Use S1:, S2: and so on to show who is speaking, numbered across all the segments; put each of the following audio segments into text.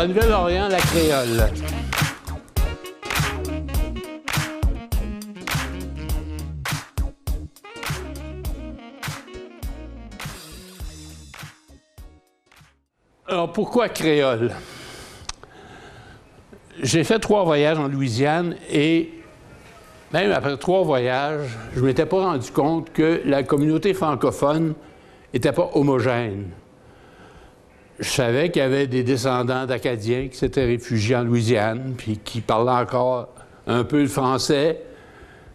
S1: la Nouvelle-Orléans, la créole. Alors, pourquoi créole? J'ai fait 3 voyages en Louisiane et même après 3 voyages, je ne m'étais pas rendu compte que la communauté francophone n'était pas homogène. Je savais qu'il y avait des descendants d'Acadiens qui s'étaient réfugiés en Louisiane, puis qui parlaient encore un peu le français.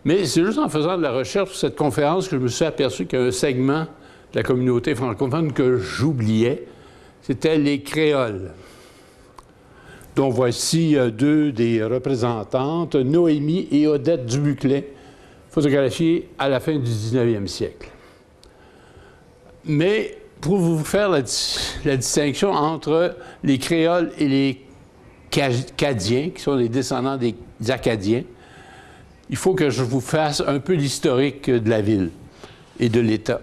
S1: Mais c'est juste en faisant de la recherche sur cette conférence que je me suis aperçu qu'il y a un segment de la communauté francophone que j'oubliais. C'était les créoles, dont voici 2 des représentantes, Noémie et Odette Dubuclet, photographiées à la fin du 19e siècle. Mais pour vous faire la distinction entre les créoles et les Acadiens, qui sont les descendants des Acadiens, il faut que je vous fasse un peu l'historique de la ville et de l'État.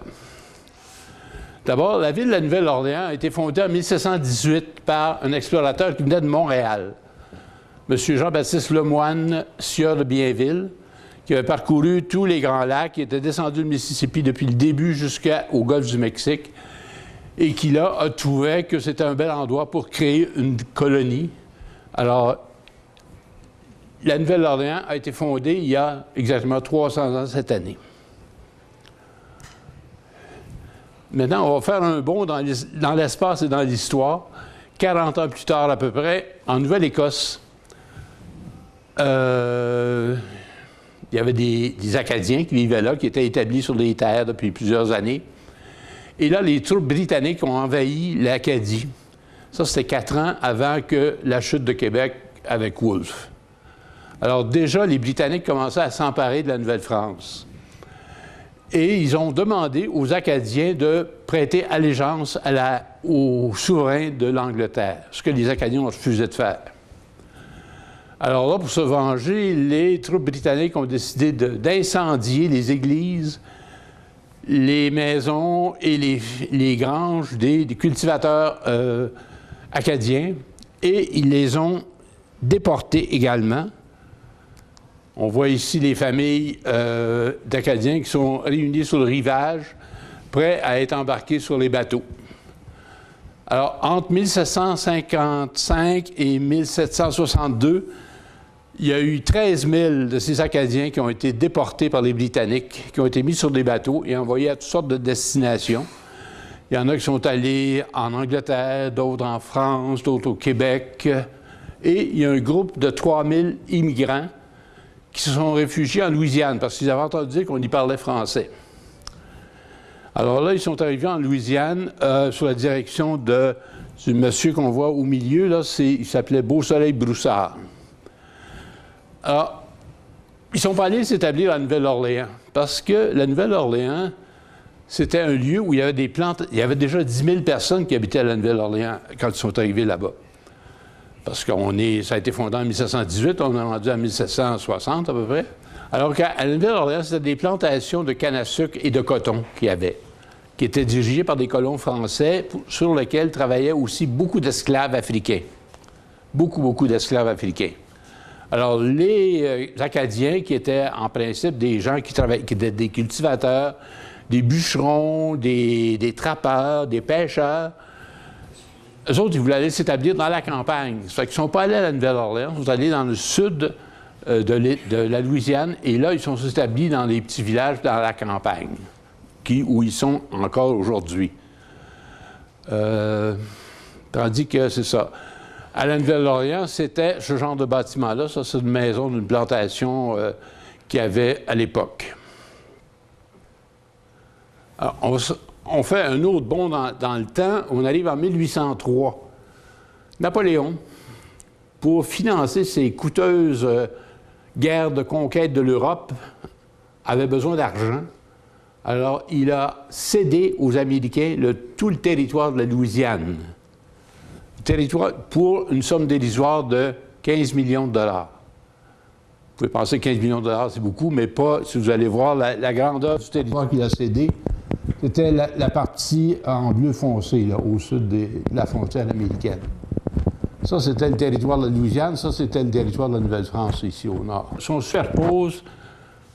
S1: D'abord, la ville de la Nouvelle-Orléans a été fondée en 1718 par un explorateur qui venait de Montréal, M. Jean-Baptiste Lemoine, sieur de Bienville, qui avait parcouru tous les Grands Lacs, qui était descendu le Mississippi depuis le début jusqu'au golfe du Mexique, et qui, là, a trouvé que c'était un bel endroit pour créer une colonie. Alors, la Nouvelle-Orléans a été fondée il y a exactement 300 ans cette année. Maintenant, on va faire un bond dans l'espace et dans l'histoire. 40 ans plus tard, à peu près, en Nouvelle-Écosse, il y avait des Acadiens qui vivaient là, qui étaient établis sur les terres depuis plusieurs années. Et là, les troupes britanniques ont envahi l'Acadie. Ça, c'était 4 ans avant que la chute de Québec avec Wolfe. Alors déjà, les Britanniques commençaient à s'emparer de la Nouvelle-France. Et ils ont demandé aux Acadiens de prêter allégeance au souverain de l'Angleterre, ce que les Acadiens ont refusé de faire. Alors là, pour se venger, les troupes britanniques ont décidé d'incendier les églises, les maisons et les granges des cultivateurs acadiens, et ils les ont déportés également. On voit ici les familles d'Acadiens qui sont réunies sur le rivage, prêts à être embarqués sur les bateaux. Alors, entre 1755 et 1762, il y a eu 13 000 de ces Acadiens qui ont été déportés par les Britanniques, qui ont été mis sur des bateaux et envoyés à toutes sortes de destinations. Il y en a qui sont allés en Angleterre, d'autres en France, d'autres au Québec. Et il y a un groupe de 3 000 immigrants qui se sont réfugiés en Louisiane parce qu'ils avaient entendu dire qu'on y parlait français. Alors là, ils sont arrivés en Louisiane sous la direction du monsieur qu'on voit au milieu, là, il s'appelait Beausoleil Broussard. Alors, ils ne sont pas allés s'établir à Nouvelle-Orléans parce que la Nouvelle-Orléans, c'était un lieu où il y avait des plantes. Il y avait déjà 10 000 personnes qui habitaient à la Nouvelle-Orléans quand ils sont arrivés là-bas. Parce que ça a été fondé en 1718, on est rendu en 1760 à peu près. Alors qu'à la Nouvelle-Orléans, c'était des plantations de canne à sucre et de coton qu'il y avait, qui étaient dirigées par des colons français sur lesquels travaillaient aussi beaucoup d'esclaves africains. Beaucoup d'esclaves africains. Alors, les Acadiens, qui étaient en principe des gens qui étaient des cultivateurs, des bûcherons, des trappeurs, des pêcheurs, eux autres, ils voulaient aller s'établir dans la campagne. Ça fait qu'ils ne sont pas allés à la Nouvelle-Orléans, ils sont allés dans le sud de la Louisiane, et là, ils sont établis dans des petits villages dans la campagne, où ils sont encore aujourd'hui. Tandis que c'est ça. À la Nouvelle-Orléans, c'était ce genre de bâtiment-là. Ça, c'est une maison d'une plantation qu'il y avait à l'époque. Alors, on fait un autre bond dans le temps. On arrive en 1803. Napoléon, pour financer ses coûteuses guerres de conquête de l'Europe, avait besoin d'argent. Alors, il a cédé aux Américains tout le territoire de la Louisiane. Territoire pour une somme dérisoire de 15 millions de dollars. Vous pouvez penser que 15 millions de dollars, c'est beaucoup, mais pas si vous allez voir la grandeur du territoire qu'il a cédé. C'était la partie en bleu foncé, là, au sud de la frontière américaine. Ça, c'était le territoire de la Louisiane. Ça, c'était le territoire de la Nouvelle-France, ici au nord. Si on superpose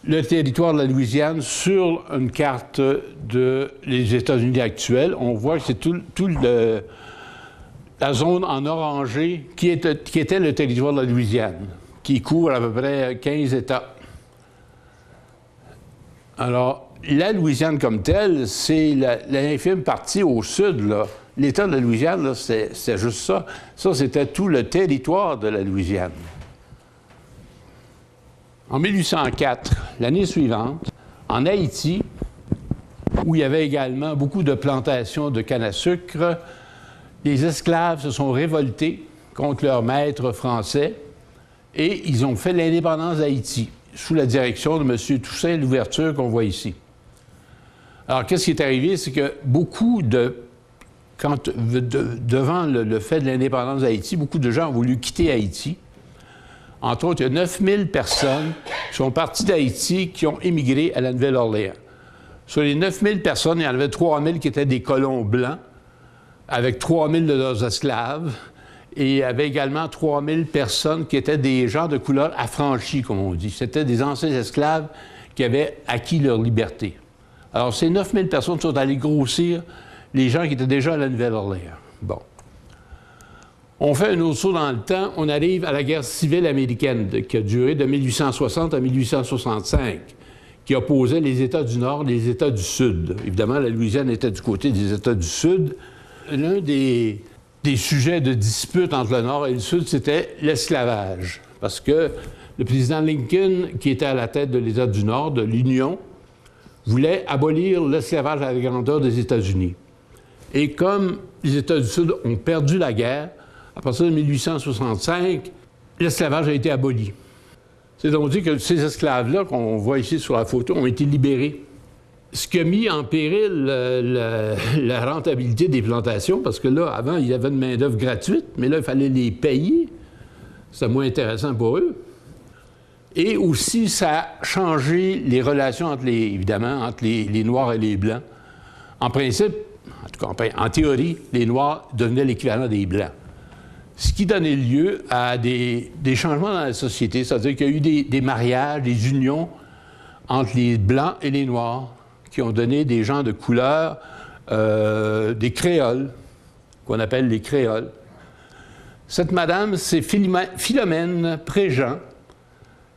S1: le territoire de la Louisiane sur une carte des États-Unis actuels, on voit que c'est la zone en orangé qui était le territoire de la Louisiane, qui couvre à peu près 15 États. Alors, la Louisiane comme telle, c'est l'infime partie au sud, là. L'État de la Louisiane, c'est juste ça. Ça, c'était tout le territoire de la Louisiane. En 1804, l'année suivante, en Haïti, où il y avait également beaucoup de plantations de canne à sucre, les esclaves se sont révoltés contre leurs maîtres français et ils ont fait l'indépendance d'Haïti sous la direction de M. Toussaint Louverture qu'on voit ici. Alors, qu'est-ce qui est arrivé? C'est que devant le fait de l'indépendance d'Haïti, beaucoup de gens ont voulu quitter Haïti. Entre autres, il y a 9000 personnes qui sont parties d'Haïti qui ont émigré à la Nouvelle-Orléans. Sur les 9000 personnes, il y en avait 3000 qui étaient des colons blancs, avec 3000 de leurs esclaves, et il y avait également 3000 personnes qui étaient des gens de couleur affranchis, comme on dit. C'était des anciens esclaves qui avaient acquis leur liberté. Alors, ces 9000 personnes sont allées grossir les gens qui étaient déjà à la Nouvelle-Orléans. Bon. On fait un autre saut dans le temps, on arrive à la guerre civile américaine qui a duré de 1860 à 1865, qui opposait les États du Nord et les États du Sud. Évidemment, la Louisiane était du côté des États du Sud. L'un des sujets de dispute entre le Nord et le Sud, c'était l'esclavage. Parce que le président Lincoln, qui était à la tête de l'État du Nord, de l'Union, voulait abolir l'esclavage à la grandeur des États-Unis. Et comme les États du Sud ont perdu la guerre, à partir de 1865, l'esclavage a été aboli. C'est donc dit que ces esclaves-là, qu'on voit ici sur la photo, ont été libérés. Ce qui a mis en péril la rentabilité des plantations, parce que là, avant, il y avait une main-d'œuvre gratuite, mais là, il fallait les payer. C'était moins intéressant pour eux. Et aussi, ça a changé les relations entre les Noirs et les Blancs. En principe, en tout cas, en théorie, les Noirs devenaient l'équivalent des Blancs. Ce qui donnait lieu à des changements dans la société, c'est-à-dire qu'il y a eu des mariages, des unions entre les Blancs et les Noirs, qui ont donné des gens de couleur, des créoles, qu'on appelle les créoles. Cette madame, c'est Philomène Préjean,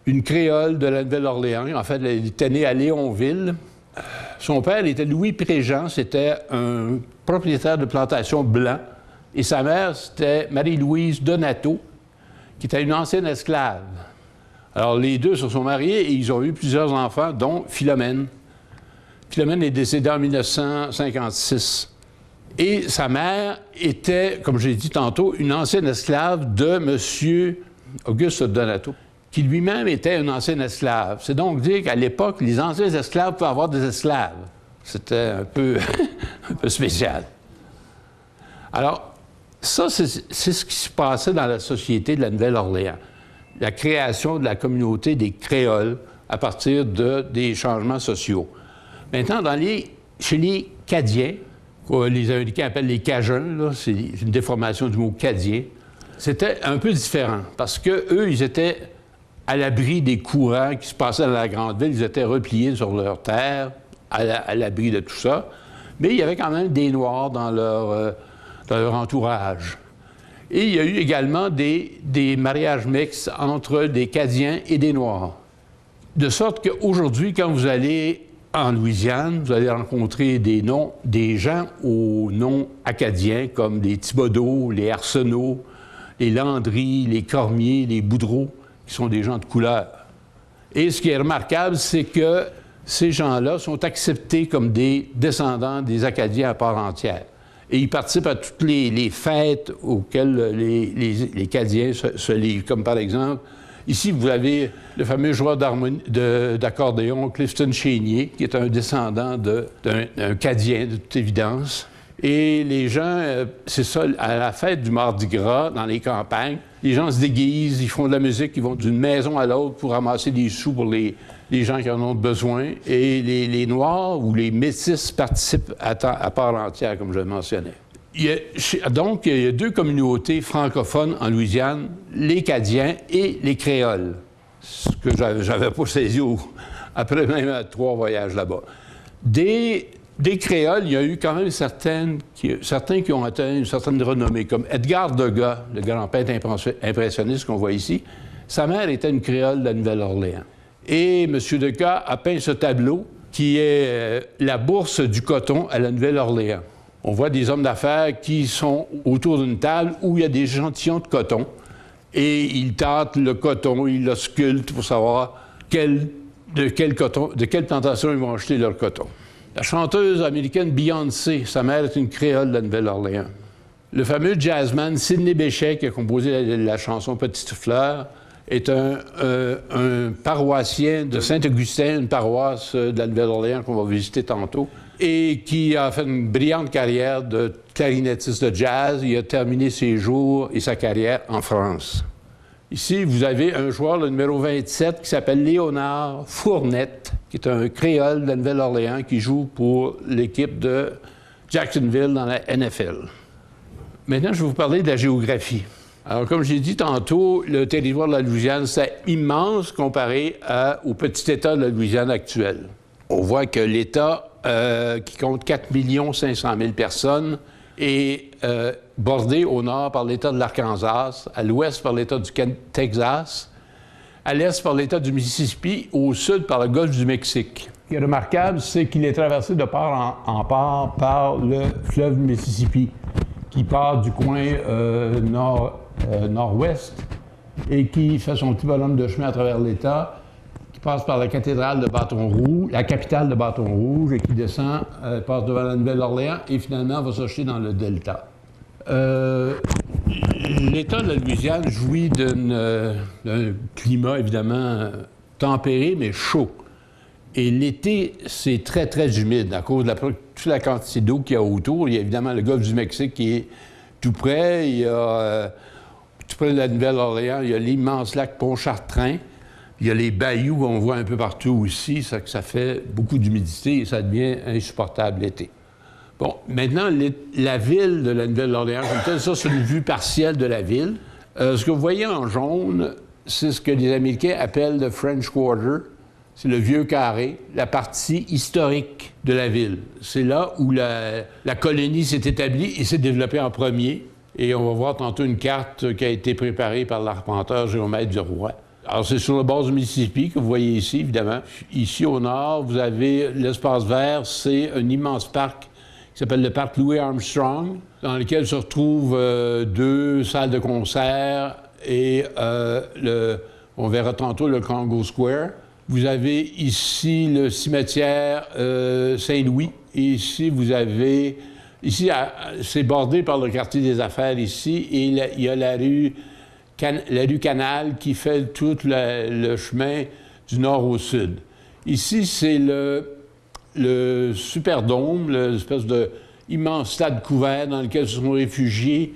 S1: une créole de la Nouvelle-Orléans. En fait, elle était née à Léonville. Son père était Louis Préjean, c'était un propriétaire de plantation blanc. Et sa mère, c'était Marie-Louise Donato, qui était une ancienne esclave. Alors, les deux se sont mariés et ils ont eu plusieurs enfants, dont Philomène. Philomène est décédée en 1956. Et sa mère était, comme j'ai dit tantôt, une ancienne esclave de M. Auguste Donato, qui lui-même était un ancien esclave. C'est donc dire qu'à l'époque, les anciens esclaves pouvaient avoir des esclaves. C'était un peu, un peu spécial. Alors, ça, c'est ce qui se passait dans la société de la Nouvelle-Orléans. La création de la communauté des créoles à partir des changements sociaux. Maintenant, chez les Cadiens, que les Américains appellent les Cajuns, c'est une déformation du mot Cadien, c'était un peu différent parce qu'eux, ils étaient à l'abri des courants qui se passaient dans la grande ville. Ils étaient repliés sur leur terre, à l'abri de tout ça. Mais il y avait quand même des Noirs dans leur entourage. Et il y a eu également des mariages mixtes entre des Cadiens et des Noirs. De sorte qu'aujourd'hui, quand vous allez en Louisiane, vous allez rencontrer des gens aux noms acadiens, comme les Thibodeaux, les Arsenault, les Landry, les Cormier, les Boudreau, qui sont des gens de couleur. Et ce qui est remarquable, c'est que ces gens-là sont acceptés comme des descendants des Acadiens à part entière. Et ils participent à toutes les fêtes auxquelles les Cadiens se livrent. Comme par exemple, ici, vous avez le fameux joueur d'accordéon Clifton Chénier, qui est un descendant d'un Cadien, de toute évidence. Et les gens, c'est ça, à la fête du Mardi Gras, dans les campagnes, les gens se déguisent, ils font de la musique, ils vont d'une maison à l'autre pour ramasser des sous pour les gens qui en ont besoin. Et les Noirs ou les Métis participent à part entière, comme je le mentionnais. Donc, il y a deux communautés francophones en Louisiane, les Cadiens et les Créoles, ce que j'avais pas saisi après même 3 voyages là-bas. Des Créoles, il y a eu quand même certains qui ont atteint une certaine renommée, comme Edgar Degas, le grand peintre impressionniste qu'on voit ici. Sa mère était une Créole de la Nouvelle-Orléans. Et M. Degas a peint ce tableau qui est la bourse du coton à la Nouvelle-Orléans. On voit des hommes d'affaires qui sont autour d'une table où il y a des échantillons de coton et ils tâtent le coton, ils le sculptent pour savoir de quelle plantation ils vont acheter leur coton. La chanteuse américaine Beyoncé, sa mère est une Créole de la Nouvelle-Orléans. Le fameux jazzman Sidney Bechet, qui a composé la chanson Petite Fleur, est un paroissien de Saint-Augustin, une paroisse de la Nouvelle-Orléans qu'on va visiter tantôt, et qui a fait une brillante carrière de clarinettiste de jazz. Il a terminé ses jours et sa carrière en France. Ici, vous avez un joueur, le numéro 27, qui s'appelle Léonard Fournette, qui est un créole de la Nouvelle-Orléans qui joue pour l'équipe de Jacksonville dans la NFL. Maintenant, je vais vous parler de la géographie. Alors, comme j'ai dit tantôt, le territoire de la Louisiane, c'est immense comparé au petit État de la Louisiane actuelle. On voit que l'État, qui compte 4 500 000 personnes, est bordé au nord par l'État de l'Arkansas, à l'ouest par l'État du Texas, à l'est par l'État du Mississippi, au sud par le golfe du Mexique. Ce qui est remarquable, c'est qu'il est traversé de part en part par le fleuve Mississippi, qui part du coin nord-ouest et qui fait son petit bonhomme de chemin à travers l'État, qui passe par la cathédrale de Bâton-Rouge, la capitale de Bâton-Rouge, et qui descend, passe devant la Nouvelle-Orléans et finalement va s'acheter dans le delta. L'État de la Louisiane jouit d'un climat évidemment tempéré, mais chaud. Et l'été, c'est très, très humide à cause de toute la quantité d'eau qu'il y a autour. Il y a évidemment le golfe du Mexique qui est tout près. Il y a, tout près de la Nouvelle-Orléans, il y a l'immense lac Pontchartrain. Il y a les bayous qu'on voit un peu partout aussi. Ça fait beaucoup d'humidité et ça devient insupportable l'été. Bon, maintenant, la ville de la Nouvelle-Orléans, comme telle, ça, c'est une vue partielle de la ville. Ce que vous voyez en jaune, c'est ce que les Américains appellent le French Quarter. C'est le vieux carré, la partie historique de la ville. C'est là où la colonie s'est établie et s'est développée en premier. Et on va voir tantôt une carte qui a été préparée par l'arpenteur géomètre du Roi. Alors, c'est sur le bord du Mississippi que vous voyez ici, évidemment. Ici, au nord, vous avez l'espace vert. C'est un immense parc qui s'appelle le parc Louis Armstrong, dans lequel se retrouvent 2 salles de concert et on verra tantôt le Congo Square. Vous avez ici le cimetière Saint-Louis. Et ici, vous avez... Ici, c'est bordé par le quartier des affaires ici. Et il y a la rue Canal qui fait tout le chemin du nord au sud. Ici, c'est le Superdome, l'espèce d'immense stade couvert dans lequel se sont réfugiés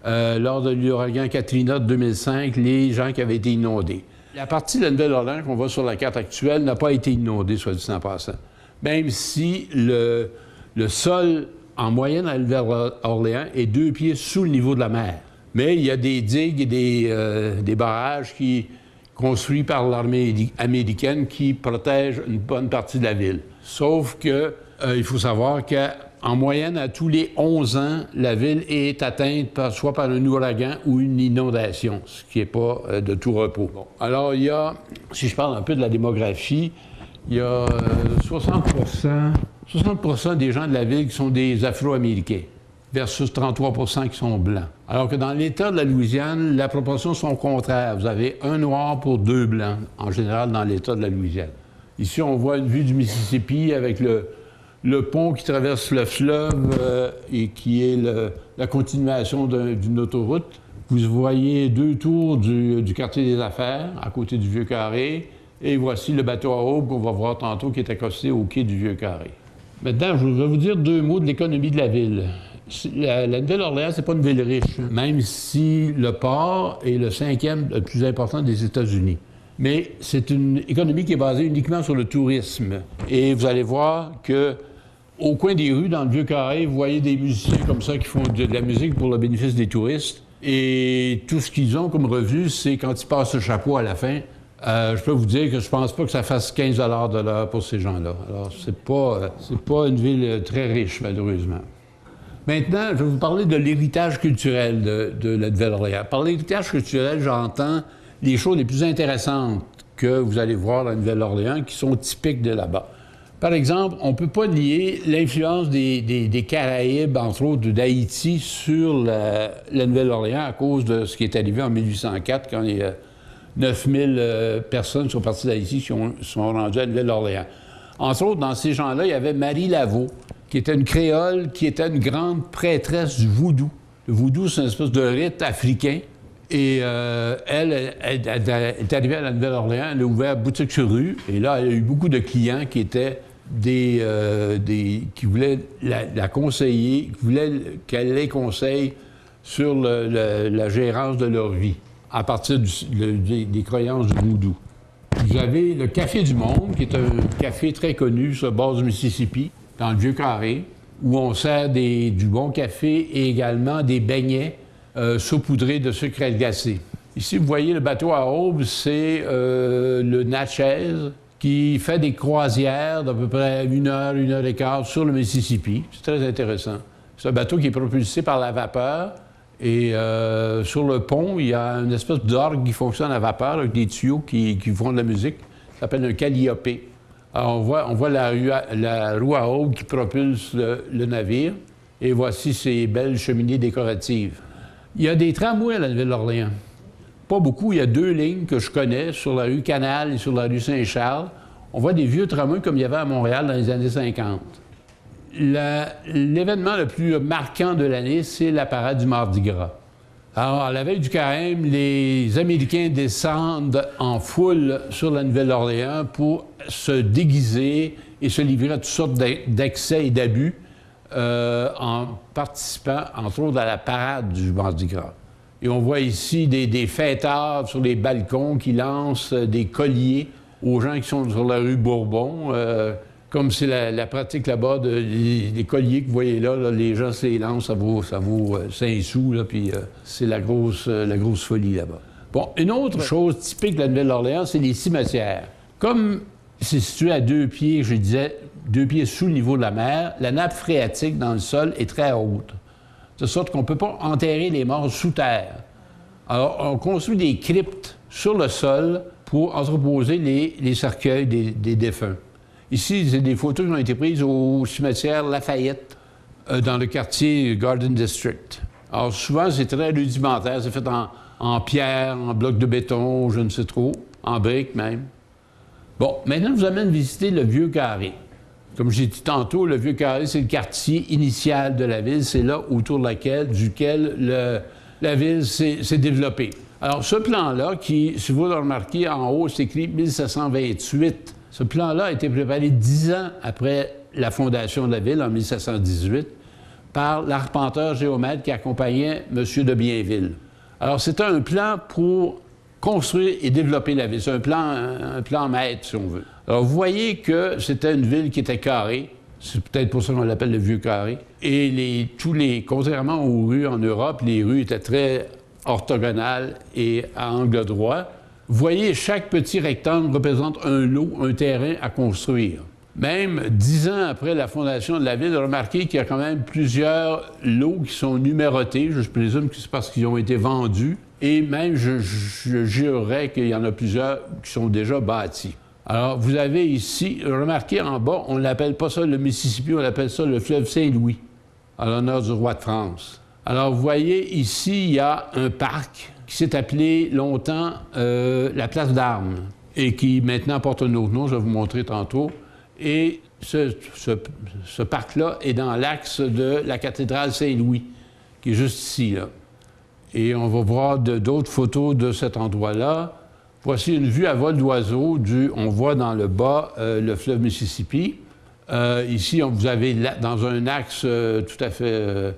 S1: lors de l'ouragan Katrina de 2005, les gens qui avaient été inondés. La partie de la Nouvelle-Orléans qu'on voit sur la carte actuelle n'a pas été inondée, soit dit en passant. Même si le sol, en moyenne à la Nouvelle-Orléans, est 2 pieds sous le niveau de la mer. Mais il y a des digues et des barrages construits par l'armée américaine qui protègent une bonne partie de la ville. Sauf que il faut savoir qu'en moyenne, à tous les 11 ans, la ville est atteinte soit par un ouragan ou une inondation, ce qui n'est pas de tout repos. Bon. Alors, il y a, si je parle un peu de la démographie, il y a 60 des gens de la ville qui sont des Afro-Américains versus 33 qui sont blancs. Alors que dans l'État de la Louisiane, la proportion sont contraires. Vous avez 1 noir pour 2 blancs, en général, dans l'État de la Louisiane. Ici, on voit une vue du Mississippi avec le pont qui traverse le fleuve et qui est la continuation d'une autoroute. Vous voyez 2 tours du quartier des affaires, à côté du Vieux-Carré. Et voici le bateau à aube qu'on va voir tantôt, qui est accosté au quai du Vieux-Carré. Maintenant, je vais vous dire 2 mots de l'économie de la ville. La Nouvelle-Orléans, c'est pas une ville riche, même si le port est le 5e le plus important des États-Unis. Mais c'est une économie qui est basée uniquement sur le tourisme. Et vous allez voir que Au coin des rues, dans le Vieux-Carré, vous voyez des musiciens comme ça qui font de la musique pour le bénéfice des touristes. Et tout ce qu'ils ont comme revenu, c'est quand ils passent le chapeau à la fin. Je peux vous dire que je pense pas que ça fasse 15 $ de l'heure pour ces gens-là. Alors, c'est pas une ville très riche, malheureusement. Maintenant, je vais vous parler de l'héritage culturel de la Nouvelle-Orléans. Par l'héritage culturel, j'entends les choses les plus intéressantes que vous allez voir à la Nouvelle-Orléans qui sont typiques de là-bas. Par exemple, on ne peut pas nier l'influence des Caraïbes, entre autres d'Haïti, sur la Nouvelle-Orléans à cause de ce qui est arrivé en 1804, quand les 9000 personnes sont parties d'Haïti qui sont rendues à Nouvelle-Orléans. Entre autres, dans ces gens-là, il y avait Marie Laveau, qui était une créole, qui était une grande prêtresse du voodoo. Le voodoo, c'est une espèce de rite africain. Et elle est arrivée à la Nouvelle-Orléans, elle a ouvert boutique sur rue, et là, elle a eu beaucoup de clients qui étaient qui voulaient la conseiller, qui voulaient qu'elle les conseille sur la gérance de leur vie, à partir des croyances du voodoo. Vous avez le Café du Monde, qui est un café très connu sur le bord du Mississippi, dans le Vieux-Carré, où on sert du bon café et également des beignets saupoudrés de sucre glacé. Ici, vous voyez le bateau à aubes, c'est le Natchez, qui fait des croisières d'à peu près 1 heure, 1 heure et quart sur le Mississippi. C'est très intéressant. C'est un bateau qui est propulsé par la vapeur. Et sur le pont, il y a une espèce d'orgue qui fonctionne à vapeur avec des tuyaux qui font de la musique. Ça s'appelle un calliope. Alors, on voit la roue à aubes qui propulse le navire. Et voici ces belles cheminées décoratives. Il y a des tramways à la Nouvelle-Orléans. Pas beaucoup, il y a 2 lignes que je connais, sur la rue Canal et sur la rue Saint-Charles. On voit des vieux tramways comme il y avait à Montréal dans les années 50. L'événement le plus marquant de l'année, c'est la parade du Mardi Gras. Alors, à la veille du carême, les Américains descendent en foule sur la Nouvelle-Orléans pour se déguiser et se livrer à toutes sortes d'excès et d'abus en participant, entre autres, à la parade du Mardi Gras. Et on voit ici des fêtards sur les balcons qui lancent des colliers aux gens qui sont sur la rue Bourbon. Comme c'est la pratique là-bas, les colliers que vous voyez là, les gens se les lancent, ça vaut 5 sous, là, puis c'est la grosse folie là-bas. Bon, une autre chose typique de la Nouvelle-Orléans, c'est les cimetières. Comme c'est situé à 2 pieds, je disais, 2 pieds sous le niveau de la mer, la nappe phréatique dans le sol est très haute. De sorte qu'on ne peut pas enterrer les morts sous terre. Alors, on construit des cryptes sur le sol pour entreposer les cercueils des défunts. Ici, c'est des photos qui ont été prises au cimetière Lafayette, dans le quartier Garden District. Alors, souvent, c'est très rudimentaire. C'est fait en pierre, en bloc de béton, je ne sais trop, en briques même. Bon, maintenant, je vous amène visiter le Vieux-Carré. Comme j'ai dit tantôt, le Vieux-Carré, c'est le quartier initial de la ville. C'est là autour duquel la ville s'est développée. Alors, ce plan-là, qui, si vous le remarquez, en haut, c'est écrit 1728. Ce plan-là a été préparé 10 ans après la fondation de la ville, en 1718, par l'arpenteur géomètre qui accompagnait M. de Bienville. Alors, c'était un plan pour construire et développer la ville. C'est un plan maître, si on veut. Alors, vous voyez que c'était une ville qui était carrée. C'est peut-être pour ça qu'on l'appelle le Vieux-Carré. Et contrairement aux rues en Europe, les rues étaient très orthogonales et à angle droit. Vous voyez, chaque petit rectangle représente un lot, un terrain à construire. Même 10 ans après la fondation de la ville, remarquez qu'il y a quand même plusieurs lots qui sont numérotés. Je présume que c'est parce qu'ils ont été vendus. Et même, je jurerais qu'il y en a plusieurs qui sont déjà bâtis. Alors, vous avez ici, remarquez en bas, on l'appelle pas ça le Mississippi, on l'appelle ça le fleuve Saint-Louis, à l'honneur du roi de France. Alors, vous voyez, ici, il y a un parc qui s'est appelé longtemps la Place d'Armes et qui maintenant porte un autre nom, je vais vous montrer tantôt. Et ce parc-là est dans l'axe de la cathédrale Saint-Louis, qui est juste ici, là. Et on va voir d'autres photos de cet endroit-là. Voici une vue à vol d'oiseau. On voit dans le bas le fleuve Mississippi. Ici, vous avez, dans un axe tout à fait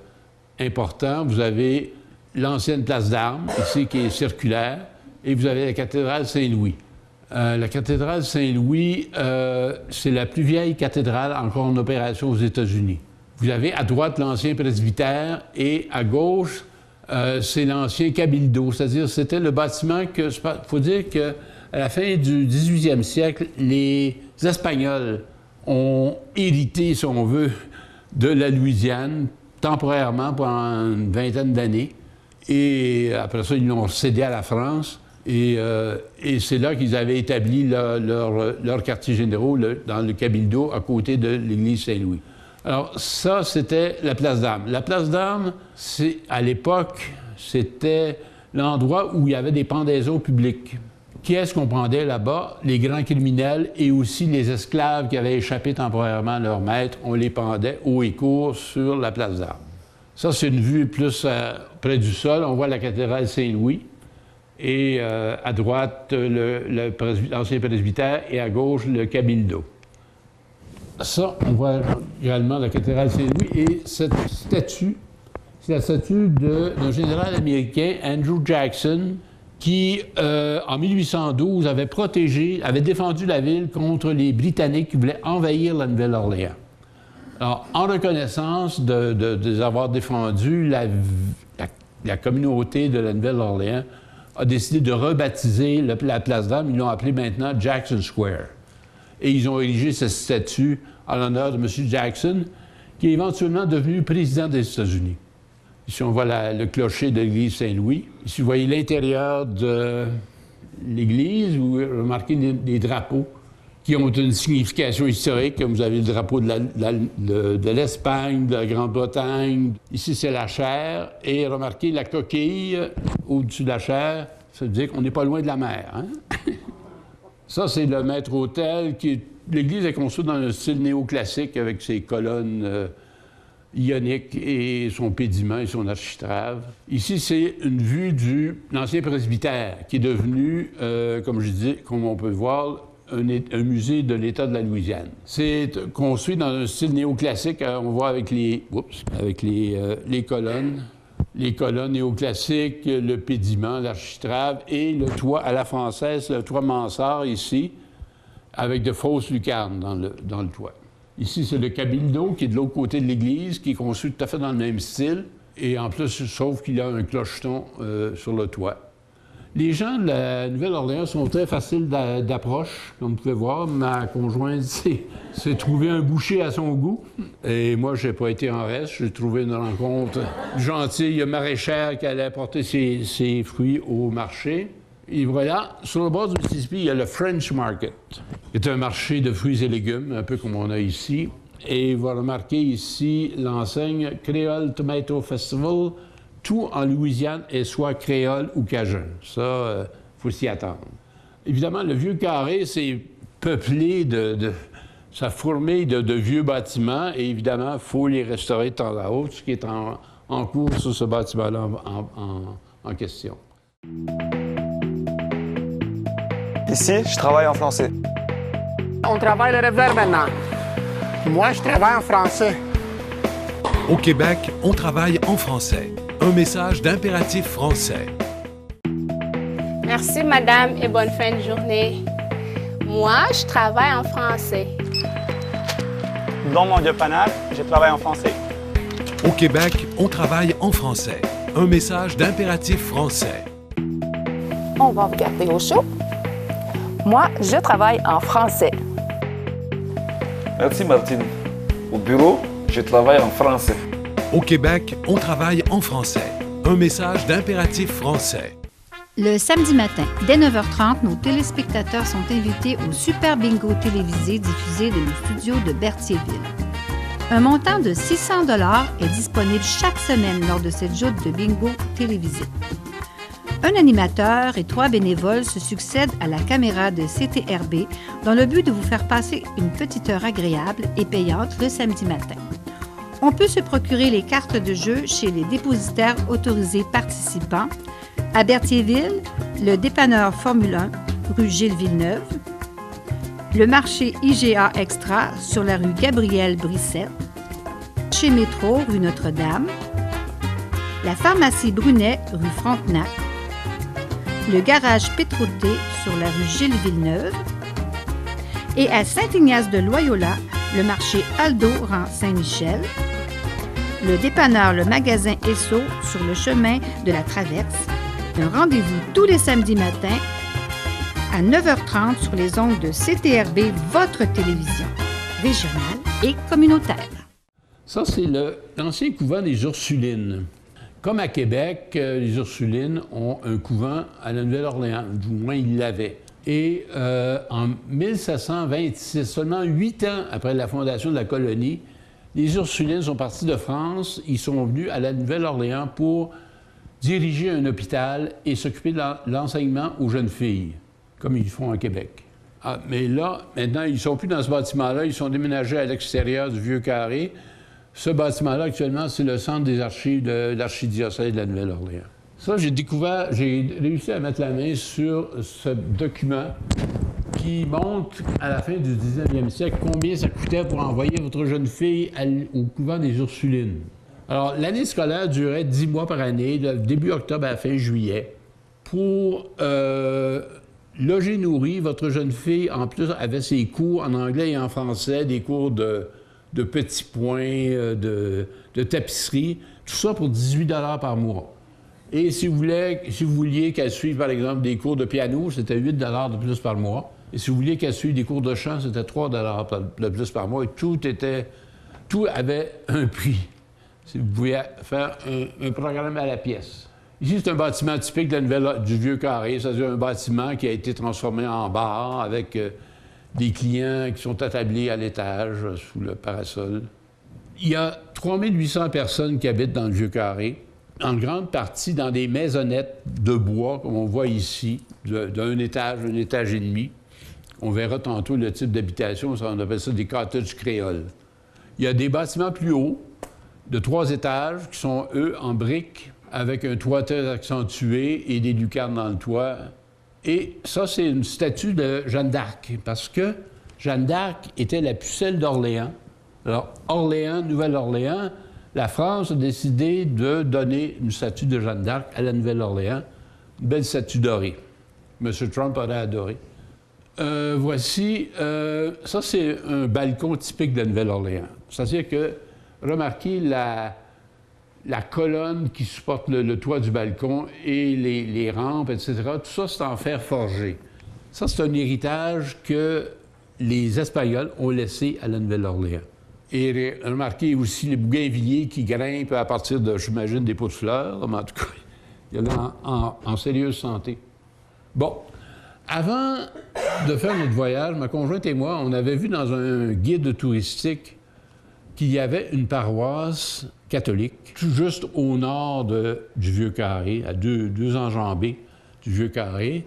S1: important, vous avez l'ancienne place d'Armes, ici, qui est circulaire, et vous avez la cathédrale Saint-Louis. La cathédrale Saint-Louis, c'est la plus vieille cathédrale encore en opération aux États-Unis. Vous avez à droite l'ancien presbytère et à gauche, c'est l'ancien cabildo, c'est-à-dire c'était le bâtiment que... Il faut dire qu'à la fin du 18e siècle, les Espagnols ont hérité, si on veut, de la Louisiane, temporairement pendant une vingtaine d'années. Et après ça, ils l'ont cédé à la France. Et c'est là qu'ils avaient établi leur quartier généraux dans le Cabildo, à côté de l'église Saint-Louis. Alors ça, c'était la place d'Armes. La place d'Armes, à l'époque, c'était l'endroit où il y avait des pendaisons publiques. Qui est-ce qu'on pendait là-bas? Les grands criminels et aussi les esclaves qui avaient échappé temporairement à leur maître. On les pendait haut et court sur la place d'Armes. Ça, c'est une vue plus près du sol. On voit la cathédrale Saint-Louis. Et à droite, l'ancien presbytère, et à gauche, le cabildo. Ça, on voit également la cathédrale Saint-Louis. Et cette statue, c'est la statue d'un général américain, Andrew Jackson, qui, en 1812, avait défendu la ville contre les Britanniques qui voulaient envahir la Nouvelle-Orléans. Alors, en reconnaissance de les avoir défendus, la communauté de la Nouvelle-Orléans a décidé de rebaptiser la place d'Armes. Ils l'ont appelée maintenant Jackson Square. Et ils ont érigé cette statue en l'honneur de M. Jackson, qui est éventuellement devenu président des États-Unis. Ici, on voit le clocher de l'église Saint-Louis. Ici, vous voyez l'intérieur de l'église, où vous remarquez des drapeaux qui ont une signification historique. Vous avez le drapeau de l'Espagne, de la Grande-Bretagne. Ici, c'est la chaire. Et remarquez la coquille au-dessus de la chaire. Ça veut dire qu'on n'est pas loin de la mer. Hein? Ça, c'est le maître-autel. L'église est construite dans un style néoclassique avec ses colonnes ioniques et son pédiment et son architrave. Ici, c'est une vue de l'ancien presbytère qui est devenu, comme on peut le voir, un musée de l'État de la Louisiane. C'est construit dans un style néoclassique. On voit avec les colonnes. Les colonnes néoclassiques, le pédiment, l'architrave et le toit à la française, le toit mansard ici, avec de fausses lucarnes dans le toit. Ici, c'est le cabildo qui est de l'autre côté de l'église, qui est construit tout à fait dans le même style. Et en plus, sauf qu'il y a un clocheton sur le toit. Les gens de la Nouvelle-Orléans sont très faciles d'approche, comme vous pouvez voir. Ma conjointe s'est trouvé un boucher à son goût. Et moi, je n'ai pas été en reste. J'ai trouvé une rencontre gentille maraîchère qui allait apporter ses fruits au marché. Et voilà, sur le bord du Mississippi, il y a le French Market, qui est un marché de fruits et légumes, un peu comme on a ici. Et vous remarquez ici l'enseigne Creole Tomato Festival. Tout en Louisiane est soit créole ou cajun. Ça, faut s'y attendre. Évidemment, le vieux carré, c'est peuplé ça fourmille de vieux bâtiments. Et évidemment, il faut les restaurer de temps à autre, ce qui est en cours sur ce bâtiment-là en question.
S2: Ici, je travaille en français.
S3: On travaille le revers maintenant. Moi, je travaille en français.
S4: Au Québec, on travaille en français. Un message d'impératif français.
S5: Merci, madame, et bonne fin de journée. Moi, je travaille en français.
S2: Dans mon dépannage, je travaille en français.
S4: Au Québec, on travaille en français. Un message d'impératif français.
S6: On va regarder au show. Moi, je travaille en français.
S7: Merci Martine. Au bureau, je travaille en français.
S4: Au Québec, on travaille en français. Un message d'impératif français.
S8: Le samedi matin, dès 9h30, nos téléspectateurs sont invités au Super Bingo télévisé diffusé de nos studios de Berthierville. Un montant de 600 $ est disponible chaque semaine lors de cette joute de bingo télévisé. Un animateur et 3 bénévoles se succèdent à la caméra de CTRB dans le but de vous faire passer une petite heure agréable et payante le samedi matin. On peut se procurer les cartes de jeu chez les dépositaires autorisés participants à Berthierville, le dépanneur Formule 1, rue Gilles Villeneuve, le marché IGA Extra sur la rue Gabriel Brissette, chez Métro, rue Notre-Dame, la pharmacie Brunet, rue Frontenac, le garage Pétroté sur la rue Gilles-Villeneuve. Et à Saint-Ignace-de-Loyola, le marché Aldo rang Saint-Michel. Le dépanneur Le Magasin Esso sur le chemin de la Traverse. Un rendez-vous tous les samedis matins à 9h30 sur les ondes de CTRB, votre télévision régionale et communautaire.
S1: Ça, c'est l'ancien couvent des Ursulines. Comme à Québec, les Ursulines ont un couvent à la Nouvelle-Orléans, du moins ils l'avaient. Et en 1726, seulement 8 ans après la fondation de la colonie, les Ursulines sont partis de France. Ils sont venus à la Nouvelle-Orléans pour diriger un hôpital et s'occuper de l'enseignement aux jeunes filles, comme ils font à Québec. Ah, mais là, maintenant, ils ne sont plus dans ce bâtiment-là. Ils sont déménagés à l'extérieur du Vieux-Carré. Ce bâtiment-là, actuellement, c'est le centre des archives de l'archidiocèse de la Nouvelle-Orléans. Ça, j'ai réussi à mettre la main sur ce document qui montre, à la fin du 19e siècle, combien ça coûtait pour envoyer votre jeune fille au couvent des Ursulines. Alors, l'année scolaire durait 10 mois par année, de début octobre à la fin juillet. Pour loger, nourrir, votre jeune fille, en plus, avait ses cours en anglais et en français, des cours de petits points, de tapisserie, tout ça pour 18 $ par mois. Et si vous vouliez qu'elle suive, par exemple, des cours de piano, c'était 8 $ de plus par mois. Et si vous vouliez qu'elle suive des cours de chant, c'était 3 $ de plus par mois. Et tout avait un prix. Si vous pouviez faire un programme à la pièce. Ici, c'est un bâtiment typique du Vieux-Carré, c'est-à-dire un bâtiment qui a été transformé en bar avec des clients qui sont établis à l'étage, sous le parasol. Il y a 3800 personnes qui habitent dans le Vieux-Carré, en grande partie dans des maisonnettes de bois, comme on voit ici, d'un étage, un étage et demi. On verra tantôt le type d'habitation, on appelle ça des cottages créoles. Il y a des bâtiments plus hauts, de 3 étages, qui sont, eux, en briques, avec un toit très accentué et des lucarnes dans le toit. Et ça, c'est une statue de Jeanne d'Arc, parce que Jeanne d'Arc était la pucelle d'Orléans. Alors, Orléans, Nouvelle-Orléans, la France a décidé de donner une statue de Jeanne d'Arc à la Nouvelle-Orléans, une belle statue dorée. M. Trump aurait adoré. Voici, ça, c'est un balcon typique de la Nouvelle-Orléans. C'est-à-dire que, remarquez la colonne qui supporte le toit du balcon et les rampes, etc., tout ça, c'est en fer forgé. Ça, c'est un héritage que les Espagnols ont laissé à la Nouvelle-Orléans. Et remarquez aussi les bougainvilliers qui grimpent à partir de, j'imagine, des pots de fleurs. Mais en tout cas, il y en a en sérieuse santé. Bon, avant de faire notre voyage, ma conjointe et moi, on avait vu dans un guide touristique qu'il y avait une paroisse catholique, tout juste au nord du Vieux-Carré, à deux enjambées du Vieux-Carré,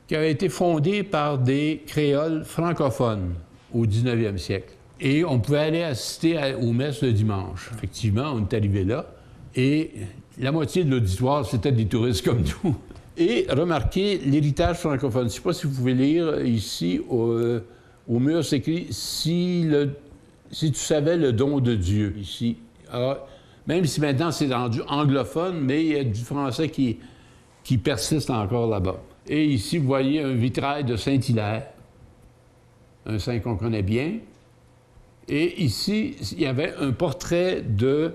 S1: qui avait été fondée par des créoles francophones au 19e siècle. Et on pouvait aller assister aux messes le dimanche. Effectivement, on est arrivé là, et la moitié de l'auditoire, c'était des touristes comme nous. Et remarquez l'héritage francophone. Je ne sais pas si vous pouvez lire ici, au mur, c'est écrit « Si tu savais le don de Dieu », ici. Alors, même si maintenant c'est rendu anglophone, mais il y a du français qui persiste encore là-bas. Et ici, vous voyez un vitrail de Saint-Hilaire, un saint qu'on connaît bien. Et ici, il y avait un portrait de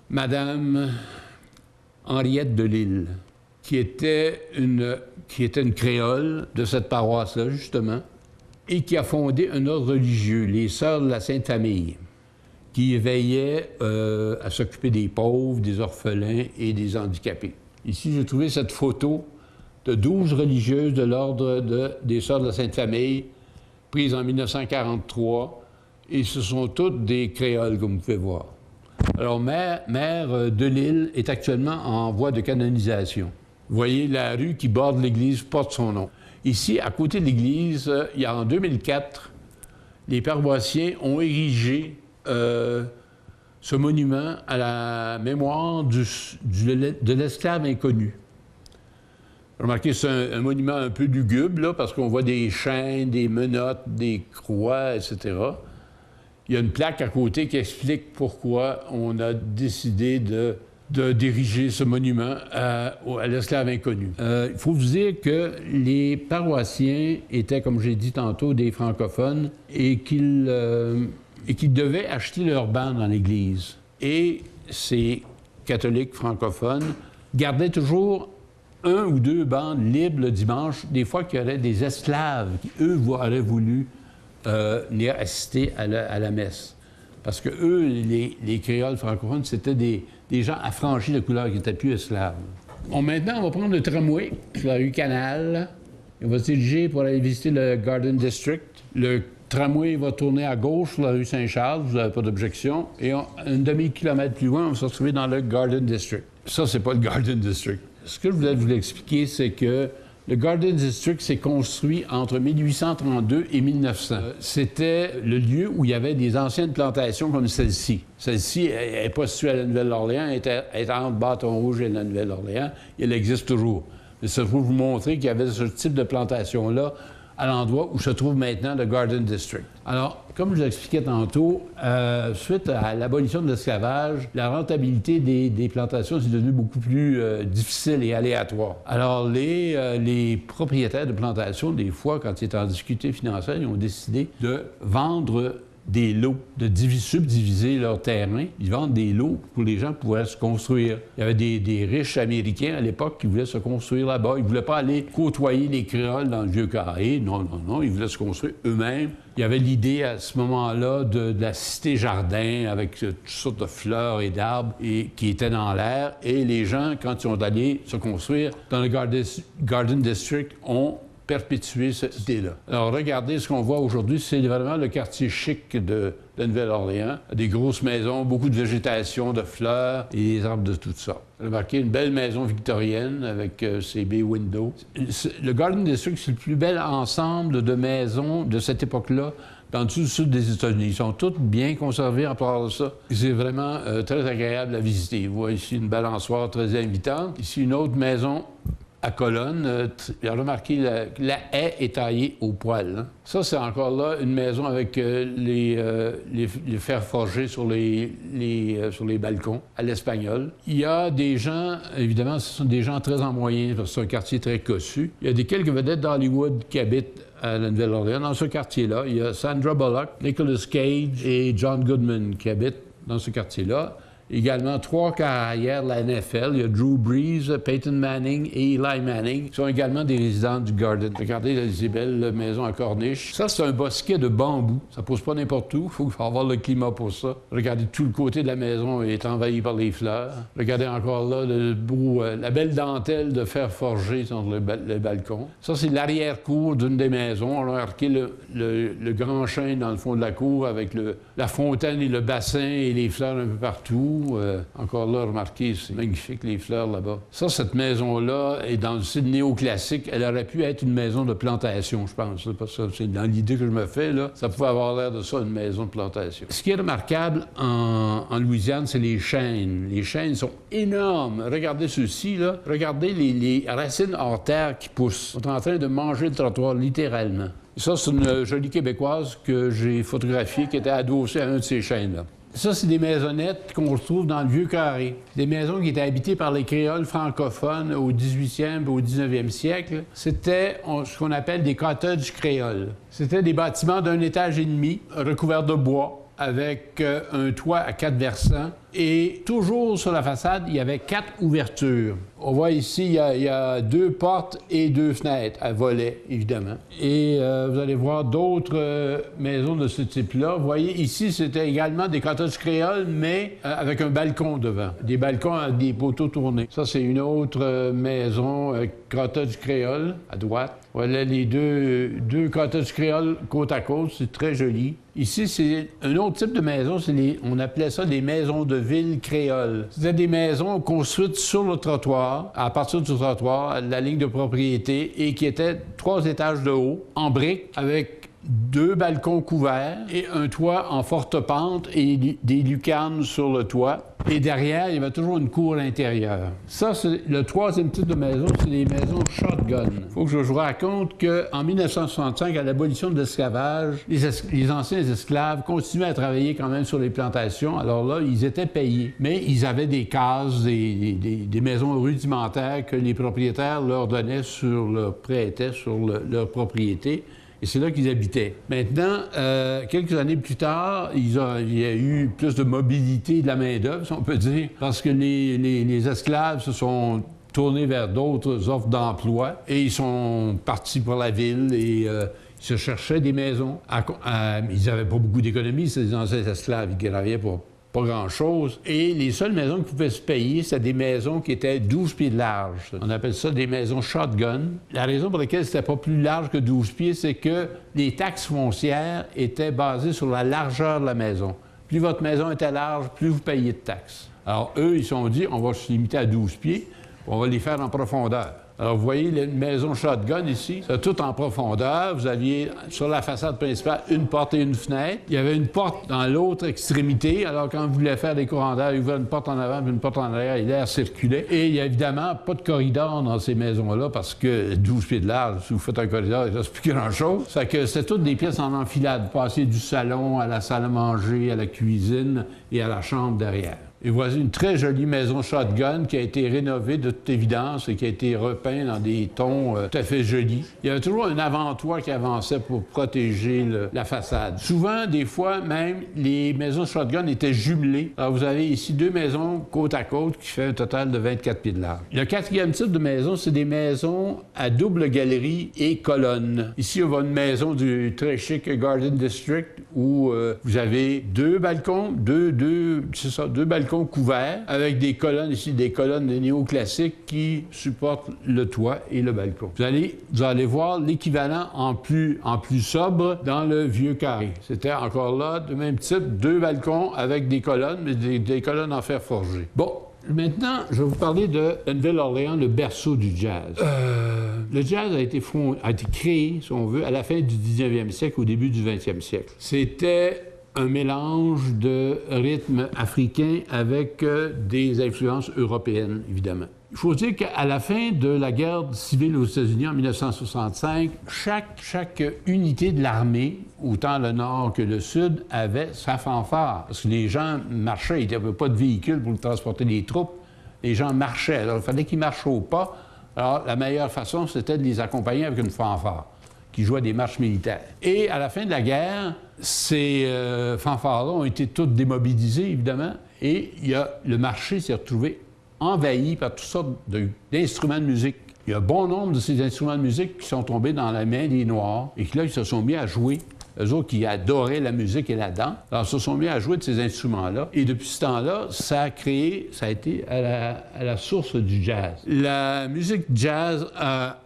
S1: Madame Henriette de Lille, qui était une créole de cette paroisse-là, justement, et qui a fondé un ordre religieux, les Sœurs de la Sainte Famille, qui veillait à s'occuper des pauvres, des orphelins et des handicapés. Ici, j'ai trouvé cette photo de 12 religieuses de l'ordre des Sœurs de la Sainte Famille, prise en 1943, et ce sont toutes des créoles, comme vous pouvez voir. Alors, Mère de Lille est actuellement en voie de canonisation. Vous voyez, la rue qui borde l'église porte son nom. Ici, à côté de l'église, il y a en 2004, les paroissiens ont érigé ce monument à la mémoire de l'esclave inconnu. Remarquez, c'est un monument un peu lugubre, là, parce qu'on voit des chaînes, des menottes, des croix, etc. Il y a une plaque à côté qui explique pourquoi on a décidé de d'ériger ce monument à l'esclave inconnu. Il faut vous dire que les paroissiens étaient, comme j'ai dit tantôt, des francophones et qu'ils devaient acheter leur banc dans l'Église. Et ces catholiques francophones gardaient toujours un ou deux bancs libres le dimanche, des fois qu'il y aurait des esclaves qui, eux, auraient voulu venir assister à la messe. Parce que eux, les créoles francophones, c'était des gens affranchis de couleur qui n'étaient plus esclaves. Bon, maintenant, on va prendre le tramway sur la rue Canal. On va se diriger pour aller visiter le Garden District. Le tramway va tourner à gauche sur la rue Saint-Charles, vous n'avez pas d'objection. Et un demi-kilomètre plus loin, on va se retrouver dans le Garden District. Ça, c'est pas le Garden District. Ce que je voulais vous expliquer, c'est que le Garden District s'est construit entre 1832 et 1900. C'était le lieu où il y avait des anciennes plantations comme celle-ci. Celle-ci n'est pas située à la Nouvelle-Orléans, elle est entre Bâton-Rouge et la Nouvelle-Orléans. Elle existe toujours. Mais ça, je vais vous montrer qu'il y avait ce type de plantation-là à l'endroit où se trouve maintenant le Garden District. Alors, comme je l'expliquais tantôt, suite à l'abolition de l'esclavage, la rentabilité des plantations est devenue beaucoup plus difficile et aléatoire. Alors, les propriétaires de plantations, des fois, quand ils étaient en difficulté financière, ils ont décidé de vendre des lots, de subdiviser leur terrain. Ils vendent des lots pour les gens pouvaient se construire. Il y avait des riches Américains à l'époque qui voulaient se construire là-bas. Ils ne voulaient pas aller côtoyer les créoles dans le Vieux-Carré. Non. Ils voulaient se construire eux-mêmes. Il y avait l'idée à ce moment-là de la cité-jardin avec toutes sortes de fleurs et d'arbres qui étaient dans l'air. Et les gens, quand ils sont allés se construire dans le Garden District, ont perpétuer cette idée-là. Alors, regardez ce qu'on voit aujourd'hui, c'est vraiment le quartier chic de Nouvelle-Orléans. Des grosses maisons, beaucoup de végétation, de fleurs et des arbres de toutes sortes. Remarquez une belle maison victorienne avec ses bay windows. Le Garden District, c'est le plus bel ensemble de maisons de cette époque-là dans le sud des États-Unis. Ils sont toutes bien conservés en part de ça. C'est vraiment très agréable à visiter. Vous voyez ici une balançoire très invitante. Ici, une autre maison à colonne. Remarquez, la haie est taillée au poil. Hein. Ça, c'est encore là une maison avec les fers forgés sur les balcons, à l'espagnol. Il y a des gens, évidemment, ce sont des gens très en moyens, parce que c'est un quartier très cossu. Il y a quelques vedettes d'Hollywood qui habitent à la Nouvelle-Orléans. Dans ce quartier-là, il y a Sandra Bullock, Nicolas Cage et John Goodman qui habitent dans ce quartier-là. Également, 3 carrières de la NFL. Il y a Drew Brees, Peyton Manning et Eli Manning, qui sont également des résidents du Garden. Regardez ces belles maisons à corniche. Ça, c'est un bosquet de bambou. Ça pousse pas n'importe où. Il faut avoir le climat pour ça. Regardez, tout le côté de la maison est envahi par les fleurs. Regardez encore là la belle dentelle de fer forgé sur le balcon. Ça, c'est l'arrière-cour d'une des maisons. On a remarqué le grand chêne dans le fond de la cour avec la fontaine et le bassin et les fleurs un peu partout. Encore là, remarquez, c'est magnifique, les fleurs là-bas. Ça, cette maison-là est dans le style néoclassique. Elle aurait pu être une maison de plantation, je pense. C'est dans l'idée que je me fais, là. Ça pouvait avoir l'air de ça, une maison de plantation. Ce qui est remarquable en Louisiane, c'est les chênes. Les chênes sont énormes. Regardez ceux-ci, là. Regardez les racines hors terre qui poussent. Ils sont en train de manger le trottoir, littéralement. Ça, c'est une jolie Québécoise que j'ai photographiée qui était adossée à un de ces chênes-là. Ça, c'est des maisonnettes qu'on retrouve dans le Vieux-Carré. Des maisons qui étaient habitées par les créoles francophones au 18e et au 19e siècle. C'était ce qu'on appelle des cottages créoles. C'était des bâtiments d'1 étage et demi, recouverts de bois, avec un toit à 4 versants. Et toujours sur la façade, il y avait 4 ouvertures. On voit ici, il y a 2 portes et 2 fenêtres à volets, évidemment. Et vous allez voir d'autres maisons de ce type-là. Vous voyez, ici, c'était également des cottages créoles, mais avec un balcon devant. Des balcons avec des poteaux tournés. Ça, c'est une autre maison, cottage créole, à droite. Voilà les deux cottages créoles côte à côte. C'est très joli. Ici, c'est un autre type de maison. On appelait ça des maisons de ville créole. C'était des maisons construites sur le trottoir, à partir du trottoir, la ligne de propriété, et qui étaient 3 étages de haut, en briques, avec 2 balcons couverts et un toit en forte pente et des lucarnes sur le toit. Et derrière, il y avait toujours une cour intérieure. Ça, c'est le troisième type de maison, c'est les maisons shotgun. Il faut que je vous raconte qu'en 1965, à l'abolition de l'esclavage, les anciens esclaves continuaient à travailler quand même sur les plantations. Alors là, ils étaient payés. Mais ils avaient des cases, des maisons rudimentaires que les propriétaires leur donnaient prêtaient sur leur propriété. Et c'est là qu'ils habitaient. Maintenant, quelques années plus tard, il y a eu plus de mobilité de la main-d'œuvre, si on peut dire, parce que les esclaves se sont tournés vers d'autres offres d'emploi et ils sont partis pour la ville et ils se cherchaient des maisons. Ils n'avaient pas beaucoup d'économies, ces anciens esclaves, ils travaillaient pour pas grand-chose. Et les seules maisons qui pouvaient se payer, c'était des maisons qui étaient 12 pieds de large. On appelle ça des maisons shotgun. La raison pour laquelle c'était pas plus large que 12 pieds, c'est que les taxes foncières étaient basées sur la largeur de la maison. Plus votre maison était large, plus vous payiez de taxes. Alors, eux, ils se sont dit, on va se limiter à 12 pieds, on va les faire en profondeur. Alors, vous voyez une maison shotgun ici, c'est tout en profondeur. Vous aviez sur la façade principale une porte et une fenêtre. Il y avait une porte dans l'autre extrémité. Alors, quand vous voulez faire des courants d'air, il ouvrait une porte en avant puis une porte en arrière et l'air circulait. Et il n'y a évidemment pas de corridor dans ces maisons-là parce que 12 pieds de large, si vous faites un corridor, il ne reste plus grand-chose. Ça fait que c'était toutes des pièces en enfilade. Vous passez du salon à la salle à manger, à la cuisine et à la chambre derrière. Et voici une très jolie maison shotgun qui a été rénovée de toute évidence et qui a été repeinte dans des tons tout à fait jolis. Il y avait toujours un avant-toit qui avançait pour protéger la façade. Souvent, des fois, même, les maisons shotgun étaient jumelées. Alors, vous avez ici deux maisons côte à côte qui fait un total de 24 pieds de large. Le quatrième type de maison, c'est des maisons à double galerie et colonnes. Ici, on voit une maison du très chic Garden District où vous avez deux balcons, deux balcons couverts avec des colonnes ici, des colonnes néoclassiques qui supportent le toit et le balcon. Vous allez voir l'équivalent en plus sobre dans le vieux carré. C'était encore là, de même type, deux balcons avec des colonnes, mais des colonnes en fer forgé. Bon. Maintenant, je vais vous parler de la Nouvelle-Orléans, le berceau du jazz. Le jazz a été créé, si on veut, à la fin du 19e siècle, au début du 20e siècle. C'était un mélange de rythmes africains avec des influences européennes, évidemment. Il faut dire qu'à la fin de la guerre civile aux États-Unis en 1965, chaque unité de l'armée, autant le Nord que le Sud, avait sa fanfare. Parce que les gens marchaient, il n'y avait pas de véhicule pour transporter les troupes. Les gens marchaient. Alors, il fallait qu'ils marchent au pas. Alors, la meilleure façon, c'était de les accompagner avec une fanfare qui jouait des marches militaires. Et à la fin de la guerre, ces fanfares-là ont été toutes démobilisées, évidemment, et le marché s'est retrouvé envahi par toutes sortes d'instruments de musique. Il y a un bon nombre de ces instruments de musique qui sont tombés dans la main des Noirs et qui, là, ils se sont mis à jouer. Eux autres qui adoraient la musique et la danse, alors ils se sont mis à jouer de ces instruments-là. Et depuis ce temps-là, ça a été à la source du jazz. La musique jazz a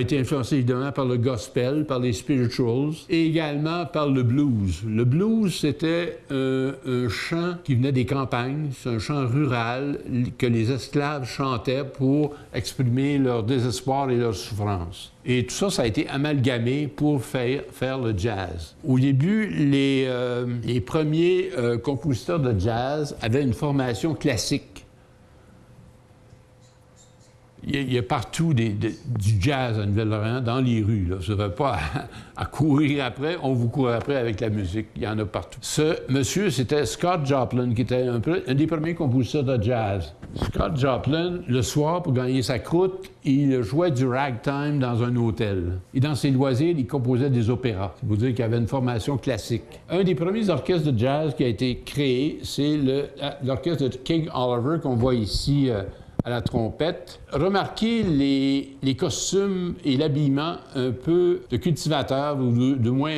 S1: été influencé évidemment par le gospel, par les spirituals et également par le blues. Le blues, c'était un chant qui venait des campagnes, c'est un chant rural que les esclaves chantaient pour exprimer leur désespoir et leur souffrance. Et tout ça, ça a été amalgamé pour faire le jazz. Au début, les premiers compositeurs de jazz avaient une formation classique. Il y a partout du jazz à Nouvelle-Orléans, dans les rues. Là. Ça ne va pas à courir après, on vous court après avec la musique. Il y en a partout. Ce monsieur, c'était Scott Joplin, qui était un des premiers compositeurs de jazz. Scott Joplin, le soir, pour gagner sa croûte, il jouait du ragtime dans un hôtel. Et dans ses loisirs, il composait des opéras. C'est pour dire qu'il avait une formation classique. Un des premiers orchestres de jazz qui a été créé, c'est l'orchestre de King Oliver, qu'on voit ici à la trompette. Remarquez les costumes et l'habillement un peu de cultivateurs ou de moins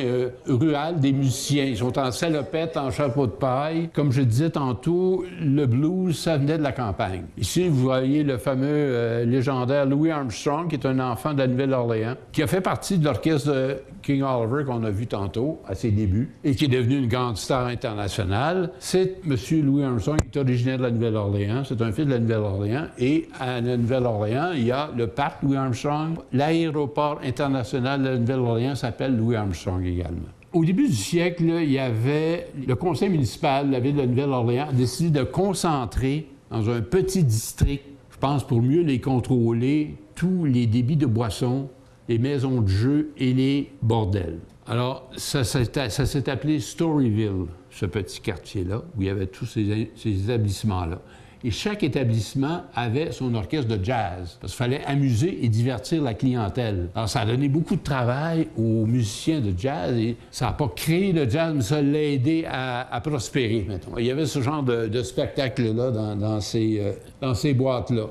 S1: rural des musiciens. Ils sont en salopette, en chapeau de paille. Comme je disais tantôt, le blues, ça venait de la campagne. Ici, vous voyez le fameux légendaire Louis Armstrong, qui est un enfant de la Nouvelle-Orléans, qui a fait partie de l'orchestre de King Oliver qu'on a vu tantôt, à ses débuts, et qui est devenu une grande star internationale. C'est M. Louis Armstrong, qui est originaire de la Nouvelle-Orléans. C'est un fils de la Nouvelle-Orléans. Et à la Nouvelle-Orléans, Nouvelle-Orléans, il y a le parc Louis Armstrong. L'aéroport international de la Nouvelle-Orléans s'appelle Louis Armstrong également. Au début du siècle, il y avait le conseil municipal de la ville de Nouvelle-Orléans a décidé de concentrer dans un petit district, je pense pour mieux les contrôler, tous les débits de boissons, les maisons de jeux et les bordels. Alors, ça s'est appelé Storyville, ce petit quartier-là, où il y avait tous ces établissements-là. Et chaque établissement avait son orchestre de jazz, parce qu'il fallait amuser et divertir la clientèle. Alors, ça a donné beaucoup de travail aux musiciens de jazz, et ça n'a pas créé le jazz, mais ça l'a aidé à prospérer, mettons. Il y avait ce genre de spectacle-là dans ces boîtes-là.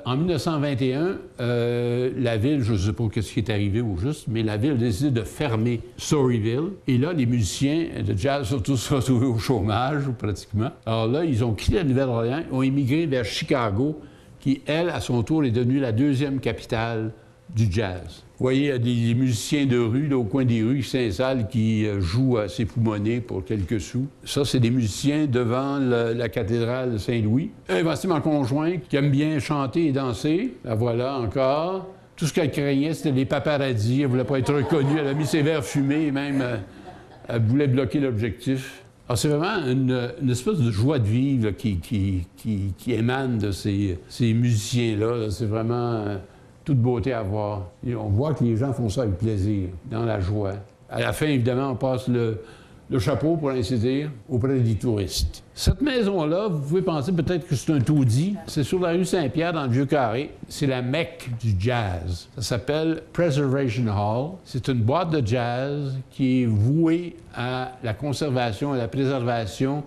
S1: En 1921, la ville, je ne sais pas ce qui est arrivé au juste, mais la ville a décidé de fermer Storyville. Et là, les musiciens de jazz sont tous retrouvés au chômage, pratiquement. Alors là, ils ont quitté la Nouvelle-Orléans, ont émigré vers Chicago, qui, elle, à son tour, est devenue la deuxième capitale du jazz. Vous voyez, il y a des musiciens de rue, là, au coin des rues qui s'installent, qui jouent à s'époumoner pour quelques sous. Ça, c'est des musiciens devant la cathédrale de Saint-Louis. Voici ma conjointe qui aime bien chanter et danser. La voilà encore. Tout ce qu'elle craignait, c'était les paparazzis. Elle ne voulait pas être reconnue. Elle a mis ses verres fumés et même elle voulait bloquer l'objectif. Alors, c'est vraiment une espèce de joie de vivre là, qui émane de ces musiciens-là. Là. C'est vraiment toute beauté à voir. Et on voit que les gens font ça avec plaisir, dans la joie. À la fin, évidemment, on passe le chapeau, pour ainsi dire, auprès des touristes. Cette maison-là, vous pouvez penser peut-être que c'est un taudis. C'est sur la rue Saint-Pierre, dans le Vieux-Carré. C'est la Mecque du jazz. Ça s'appelle Preservation Hall. C'est une boîte de jazz qui est vouée à la conservation et la préservation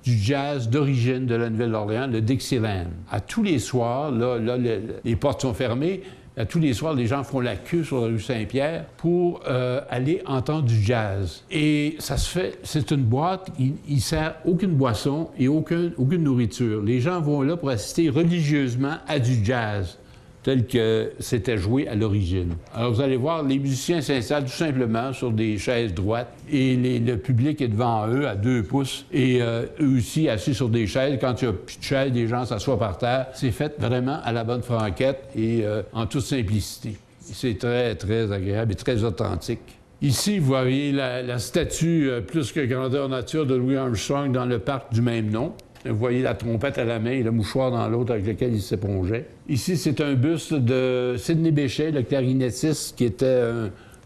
S1: du jazz d'origine de la Nouvelle-Orléans, le Dixieland. À tous les soirs, là les portes sont fermées. À tous les soirs, les gens font la queue sur la rue Saint-Pierre pour aller entendre du jazz. Et ça se fait, c'est une boîte, il ne sert aucune boisson et aucune nourriture. Les gens vont là pour assister religieusement à du jazz, tel que c'était joué à l'origine. Alors, vous allez voir, les musiciens s'installent tout simplement sur des chaises droites et le public est devant eux à 2 pouces et eux aussi assis sur des chaises. Quand il n'y a plus de chaises, les gens s'assoient par terre. C'est fait vraiment à la bonne franquette et en toute simplicité. C'est très, très agréable et très authentique. Ici, vous voyez la statue plus que grandeur nature de Louis Armstrong dans le parc du même nom. Vous voyez la trompette à la main et le mouchoir dans l'autre avec lequel il s'épongeait. Ici, c'est un buste de Sidney Bechet, le clarinettiste, qui était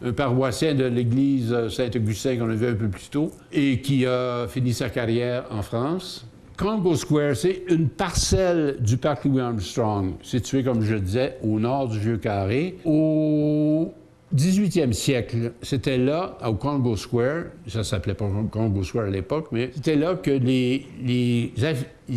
S1: un paroissien de l'église Saint-Augustin qu'on a vu un peu plus tôt et qui a fini sa carrière en France. Congo Square, c'est une parcelle du parc Louis Armstrong, située, comme je disais, au nord du Vieux-Carré. Au 18e siècle, c'était là, au Congo Square, ça s'appelait pas Congo Square à l'époque, mais c'était là que les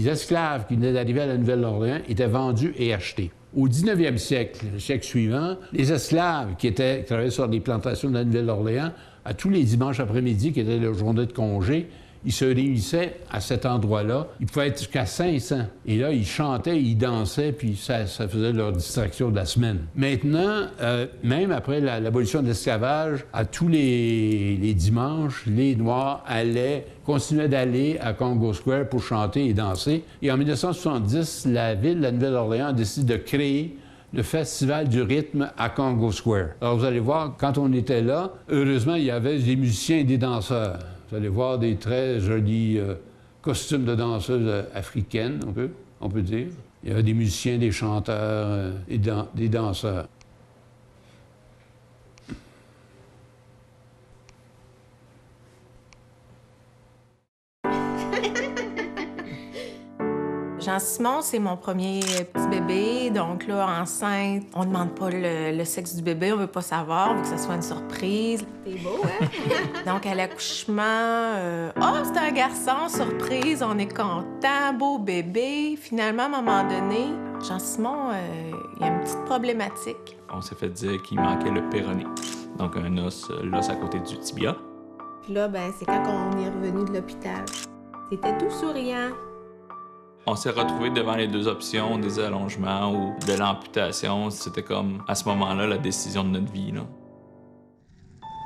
S1: esclaves qui venaient d'arriver à la Nouvelle-Orléans étaient vendus et achetés. Au 19e siècle, le siècle suivant, les esclaves qui travaillaient sur les plantations de la Nouvelle-Orléans, à tous les dimanches après-midi, qui était leur journée de congé, ils se réunissaient à cet endroit-là. Ils pouvaient être jusqu'à 500. Et là, ils chantaient, ils dansaient, puis ça faisait leur distraction de la semaine. Maintenant, même après l'abolition de l'esclavage, à tous les dimanches, les Noirs continuaient d'aller à Congo Square pour chanter et danser. Et en 1970, la ville, la Nouvelle-Orléans, a décidé de créer le Festival du rythme à Congo Square. Alors, vous allez voir, quand on était là, heureusement, il y avait des musiciens et des danseurs. Vous allez voir des très jolis costumes de danseuses africaines, on peut dire. Il y avait des musiciens, des chanteurs et des danseurs.
S9: Jean-Simon, c'est mon premier petit bébé, donc là, enceinte, on ne demande pas le sexe du bébé, on veut pas savoir, on veut que ça soit une surprise.
S5: C'est beau, hein?
S9: Donc, à l'accouchement, c'est un garçon, surprise, on est content, beau bébé. Finalement, à un moment donné, Jean-Simon, il y a une petite problématique.
S7: On s'est fait dire qu'il manquait le péroné, donc un os, l'os à côté du tibia.
S5: Puis là, c'est quand on est revenu de l'hôpital. C'était tout souriant.
S7: On s'est retrouvés devant les 2 options, des allongements ou de l'amputation. C'était comme, à ce moment-là, la décision de notre vie, là.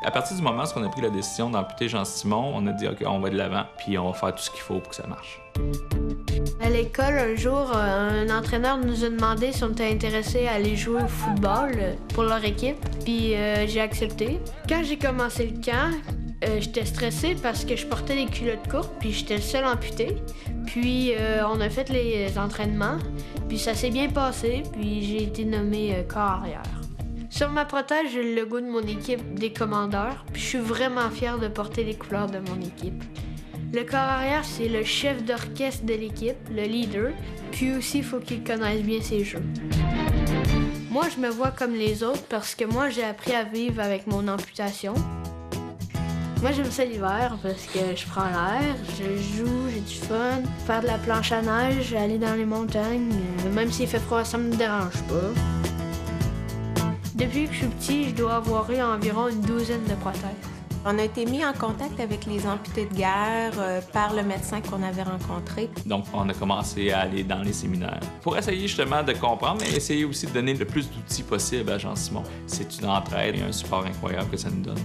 S7: À partir du moment où on a pris la décision d'amputer Jean-Simon, on a dit « OK, on va de l'avant, puis on va faire tout ce qu'il faut pour que ça marche ».
S10: À l'école, un jour, un entraîneur nous a demandé si on était intéressés à aller jouer au football pour leur équipe, puis j'ai accepté. Quand j'ai commencé le camp, j'étais stressée parce que je portais des culottes courtes, puis j'étais le seul amputé. Puis on a fait les entraînements, puis ça s'est bien passé, puis j'ai été nommé corps arrière. Sur ma protège, j'ai le logo de mon équipe des commandeurs, puis je suis vraiment fière de porter les couleurs de mon équipe. Le corps arrière, c'est le chef d'orchestre de l'équipe, le leader, puis aussi il faut qu'il connaisse bien ses jeux. Moi, je me vois comme les autres parce que moi, j'ai appris à vivre avec mon amputation. Moi, j'aime ça l'hiver parce que je prends l'air, je joue, j'ai du fun, faire de la planche à neige, aller dans les montagnes, même s'il fait froid, ça me dérange pas. Depuis que je suis petit, je dois avoir eu environ une douzaine de prothèses.
S9: On a été mis en contact avec les amputés de guerre par le médecin qu'on avait rencontré.
S7: Donc, on a commencé à aller dans les séminaires pour essayer justement de comprendre, mais essayer aussi de donner le plus d'outils possible à Jean-Simon. C'est une entraide et un support incroyable que ça nous donne.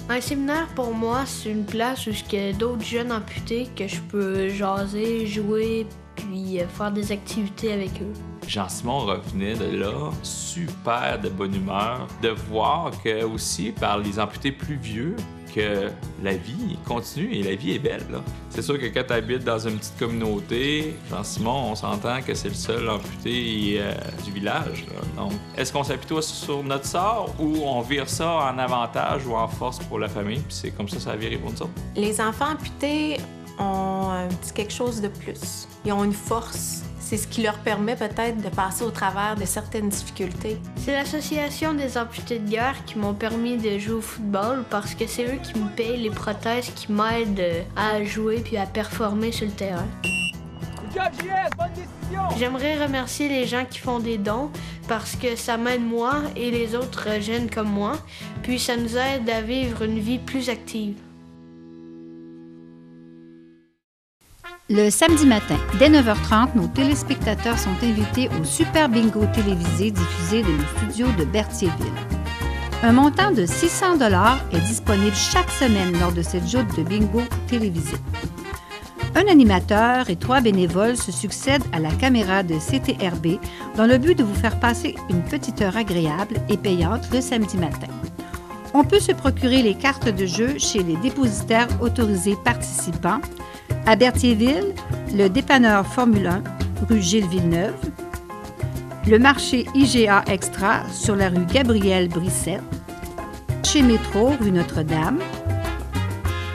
S10: Un séminaire, pour moi, c'est une place où il y a d'autres jeunes amputés que je peux jaser, jouer, puis faire des activités avec eux.
S7: Jean-Simon revenait de là, super de bonne humeur, de voir que aussi, par les amputés plus vieux, que la vie continue et la vie est belle. C'est sûr que quand tu habites dans une petite communauté, Jean-Simon, on s'entend que c'est le seul amputé du village. Donc, est-ce qu'on s'appuie sur notre sort ou on vire ça en avantage ou en force pour la famille? Puis c'est comme ça a viré pour nous autres.
S9: Les enfants amputés ont un petit quelque chose de plus. Ils ont une force. C'est ce qui leur permet peut-être de passer au travers de certaines difficultés.
S10: C'est l'association des amputés de guerre qui m'ont permis de jouer au football parce que c'est eux qui me payent les prothèses qui m'aident à jouer puis à performer sur le terrain. J'aimerais remercier les gens qui font des dons parce que ça m'aide moi et les autres jeunes comme moi, puis ça nous aide à vivre une vie plus active.
S8: Le samedi matin, dès 9h30, nos téléspectateurs sont invités au Super Bingo télévisé diffusé de nos studios de Berthierville. Un montant de 600 $ est disponible chaque semaine lors de cette joute de bingo télévisé. Un animateur et 3 bénévoles se succèdent à la caméra de CTRB dans le but de vous faire passer une petite heure agréable et payante le samedi matin. On peut se procurer les cartes de jeu chez les dépositaires autorisés participants à Berthierville, le dépanneur Formule 1, rue Gilles Villeneuve, le marché IGA Extra sur la rue Gabriel Brissette, chez Métro, rue Notre-Dame,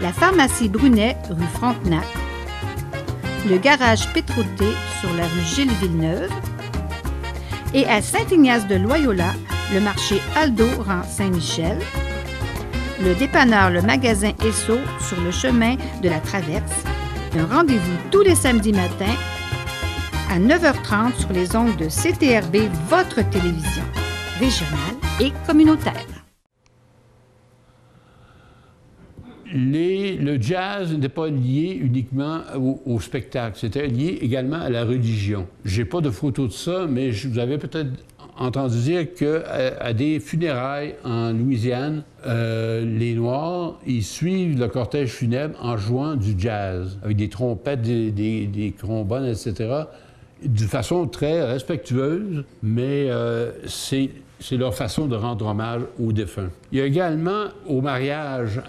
S8: la pharmacie Brunet, rue Frontenac, le garage Pétroté sur la rue Gilles Villeneuve et à Saint-Ignace-de-Loyola, le marché Aldo, rang Saint-Michel, le dépanneur Le Magasin Esso sur le chemin de la Traverse. Un rendez-vous tous les samedis matins à 9h30 sur les ondes de CTRB, votre télévision régionale et communautaire.
S1: Le jazz n'était pas lié uniquement au spectacle, c'était lié également à la religion. J'ai pas de photo de ça, mais vous avez peut-être entendu dire qu'à des funérailles en Louisiane, les Noirs, ils suivent le cortège funèbre en jouant du jazz, avec des trompettes, des trombones, etc., de façon très respectueuse, mais c'est leur façon de rendre hommage aux défunts. Il y a également au mariage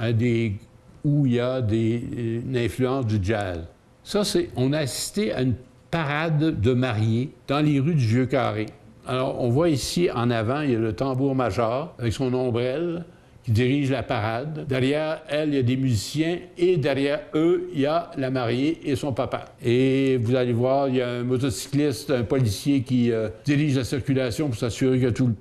S1: où il y a une influence du jazz. Ça, on a assisté à une parade de mariés dans les rues du Vieux-Carré. Alors, on voit ici, en avant, il y a le tambour-major avec son ombrelle qui dirige la parade. Derrière elle, il y a des musiciens et derrière eux, il y a la mariée et son papa. Et vous allez voir, il y a un motocycliste, un policier qui dirige la circulation pour s'assurer que tout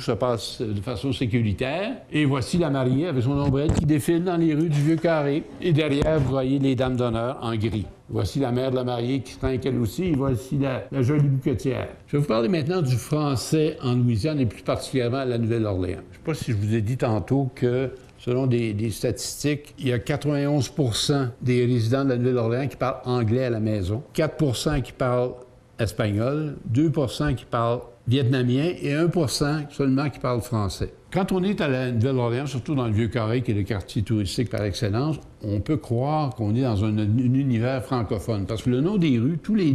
S1: se passe de façon sécuritaire. Et voici la mariée avec son ombrelle qui défile dans les rues du Vieux-Carré. Et derrière, vous voyez les dames d'honneur en gris. Voici la mère de la mariée qui trinque elle aussi, et voici la jolie bouquetière. Je vais vous parler maintenant du français en Louisiane, et plus particulièrement à la Nouvelle-Orléans. Je ne sais pas si je vous ai dit tantôt que, selon des statistiques, il y a 91 % des résidents de la Nouvelle-Orléans qui parlent anglais à la maison, 4 % qui parlent espagnol, 2 % qui parlent vietnamiens et 1 % seulement qui parlent français. Quand on est à la Nouvelle-Orléans, surtout dans le Vieux-Carré, qui est le quartier touristique par excellence, on peut croire qu'on est dans un univers francophone. Parce que le nom des rues, tous les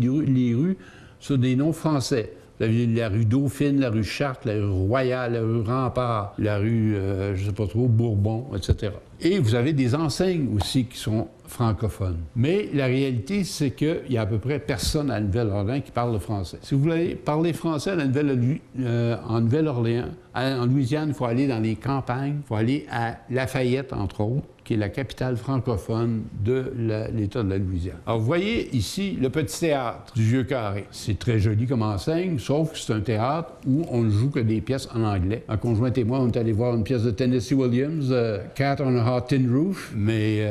S1: rues sont des noms français. La rue Dauphine, la rue Chartres, la rue Royale, la rue Rempart, la rue, je ne sais pas trop, Bourbon, etc. Et vous avez des enseignes aussi qui sont francophones. Mais la réalité, c'est qu'il y a à peu près personne à Nouvelle-Orléans qui parle le français. Si vous voulez parler français en Nouvelle-Orléans, en Louisiane, il faut aller dans les campagnes, il faut aller à Lafayette, entre autres, qui est la capitale francophone de l'État de la Louisiane. Alors, vous voyez ici le petit théâtre du Vieux-Carré. C'est très joli comme enseigne, sauf que c'est un théâtre où on ne joue que des pièces en anglais. Un conjoint et moi, on est allé voir une pièce de Tennessee Williams, Cat on a Hot Tin Roof, mais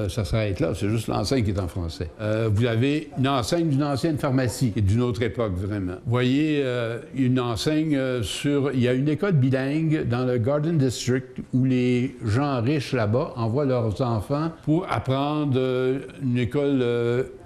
S1: ça s'arrête là, c'est juste l'enseigne qui est en français. Vous avez une enseigne d'une ancienne pharmacie, qui est d'une autre époque, vraiment. Vous voyez une enseigne il y a une école bilingue dans le Garden District où les gens riches là-bas envoient leurs enfants pour apprendre une école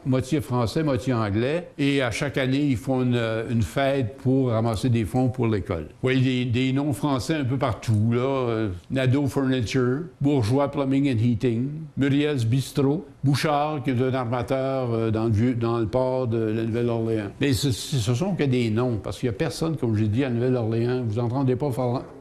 S1: moitié français, moitié anglais. Et à chaque année, ils font une fête pour ramasser des fonds pour l'école. Vous voyez des noms français un peu partout, là. Nadeau Furniture, Bourgeois Plumbing and Heating, Muriel's Bistro, Bouchard, qui est un armateur dans le port de la Nouvelle-Orléans. Mais ce sont que des noms, parce qu'il n'y a personne, comme j'ai dit, à Nouvelle-Orléans. Vous n'entendez pas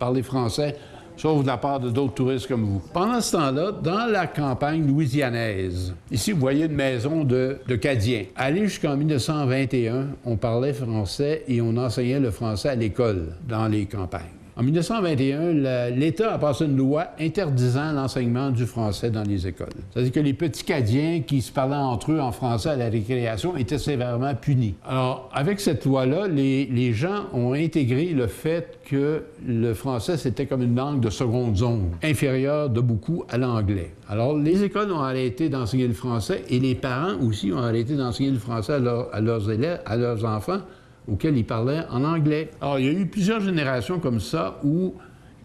S1: parler français, sauf de la part de d'autres touristes comme vous. Pendant ce temps-là, dans la campagne louisianaise, ici, vous voyez une maison de Cadiens. Allez jusqu'en 1921, on parlait français et on enseignait le français à l'école dans les campagnes. En 1921, l'État a passé une loi interdisant l'enseignement du français dans les écoles. C'est-à-dire que les petits Cadiens qui se parlaient entre eux en français à la récréation étaient sévèrement punis. Alors, avec cette loi-là, les gens ont intégré le fait que le français, c'était comme une langue de seconde zone, inférieure de beaucoup à l'anglais. Alors, les écoles ont arrêté d'enseigner le français et les parents aussi ont arrêté d'enseigner le français à leurs élèves, à leurs enfants, auxquels ils parlaient en anglais. Alors, il y a eu plusieurs générations comme ça où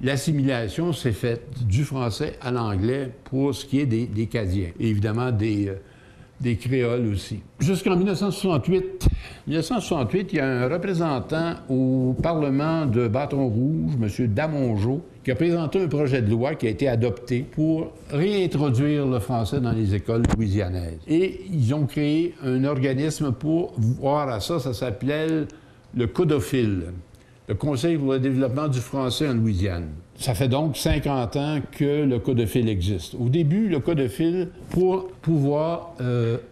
S1: l'assimilation s'est faite du français à l'anglais pour ce qui est des Cadiens. Et évidemment, des créoles aussi. Jusqu'en 1968, il y a un représentant au Parlement de Bâton-Rouge, M. Damongeau, qui a présenté un projet de loi qui a été adopté pour réintroduire le français dans les écoles louisianaises. Et ils ont créé un organisme pour voir à ça, ça s'appelait le CODOPHIL, le Conseil pour le développement du français en Louisiane. Ça fait donc 50 ans que le CODOPHIL existe. Au début, le CODOPHIL, pour pouvoir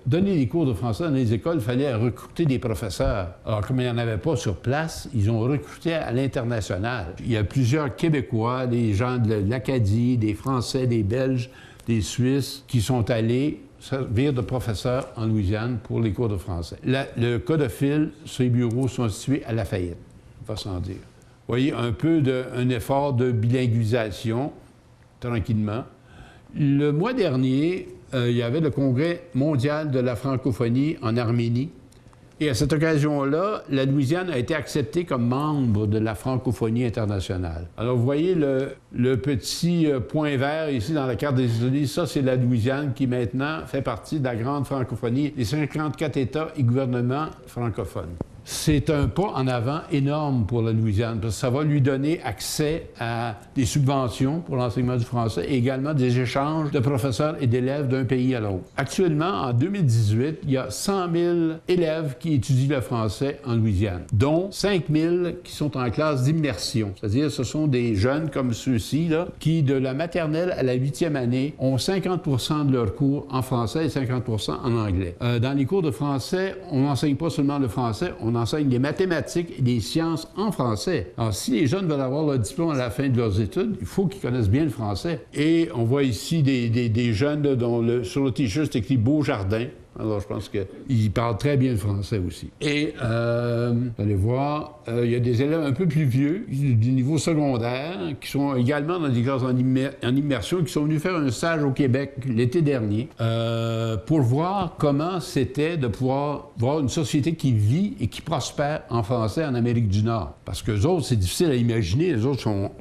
S1: donner des cours de français dans les écoles, il fallait recruter des professeurs. Alors, comme il n'y en avait pas sur place, ils ont recruté à l'international. Il y a plusieurs Québécois, des gens de l'Acadie, des Français, des Belges, des Suisses, qui sont allés servir de professeurs en Louisiane pour les cours de français. Le CODOPHIL, ses bureaux sont situés à Lafayette, on va s'en dire. Vous voyez, un peu un effort de bilinguisation, tranquillement. Le mois dernier, il y avait le Congrès mondial de la francophonie en Arménie. Et à cette occasion-là, la Louisiane a été acceptée comme membre de la francophonie internationale. Alors, vous voyez le petit point vert ici dans la carte des États-Unis, ça, c'est la Louisiane qui maintenant fait partie de la grande francophonie, les 54 États et gouvernements francophones. C'est un pas en avant énorme pour la Louisiane, parce que ça va lui donner accès à des subventions pour l'enseignement du français et également des échanges de professeurs et d'élèves d'un pays à l'autre. Actuellement, en 2018, il y a 100 000 élèves qui étudient le français en Louisiane, dont 5 000 qui sont en classe d'immersion. C'est-à-dire, ce sont des jeunes comme ceux-ci, là, qui, de la maternelle à la 8e année, ont 50 % de leurs cours en français et 50 % en anglais. Dans les cours de français, on n'enseigne pas seulement le français, on enseigne les mathématiques et les sciences en français. Alors, si les jeunes veulent avoir leur diplôme à la fin de leurs études, il faut qu'ils connaissent bien le français. Et on voit ici des jeunes là, dont sur le T-shirt, c'est écrit « Beaujardin ». Alors, je pense qu'ils parlent très bien le français aussi. Et, vous allez voir, il y a des élèves un peu plus vieux, du niveau secondaire, qui sont également dans des classes en immersion, qui sont venus faire un stage au Québec l'été dernier pour voir comment c'était de pouvoir voir une société qui vit et qui prospère en français en Amérique du Nord. Parce qu'eux autres, c'est difficile à imaginer, les autres sont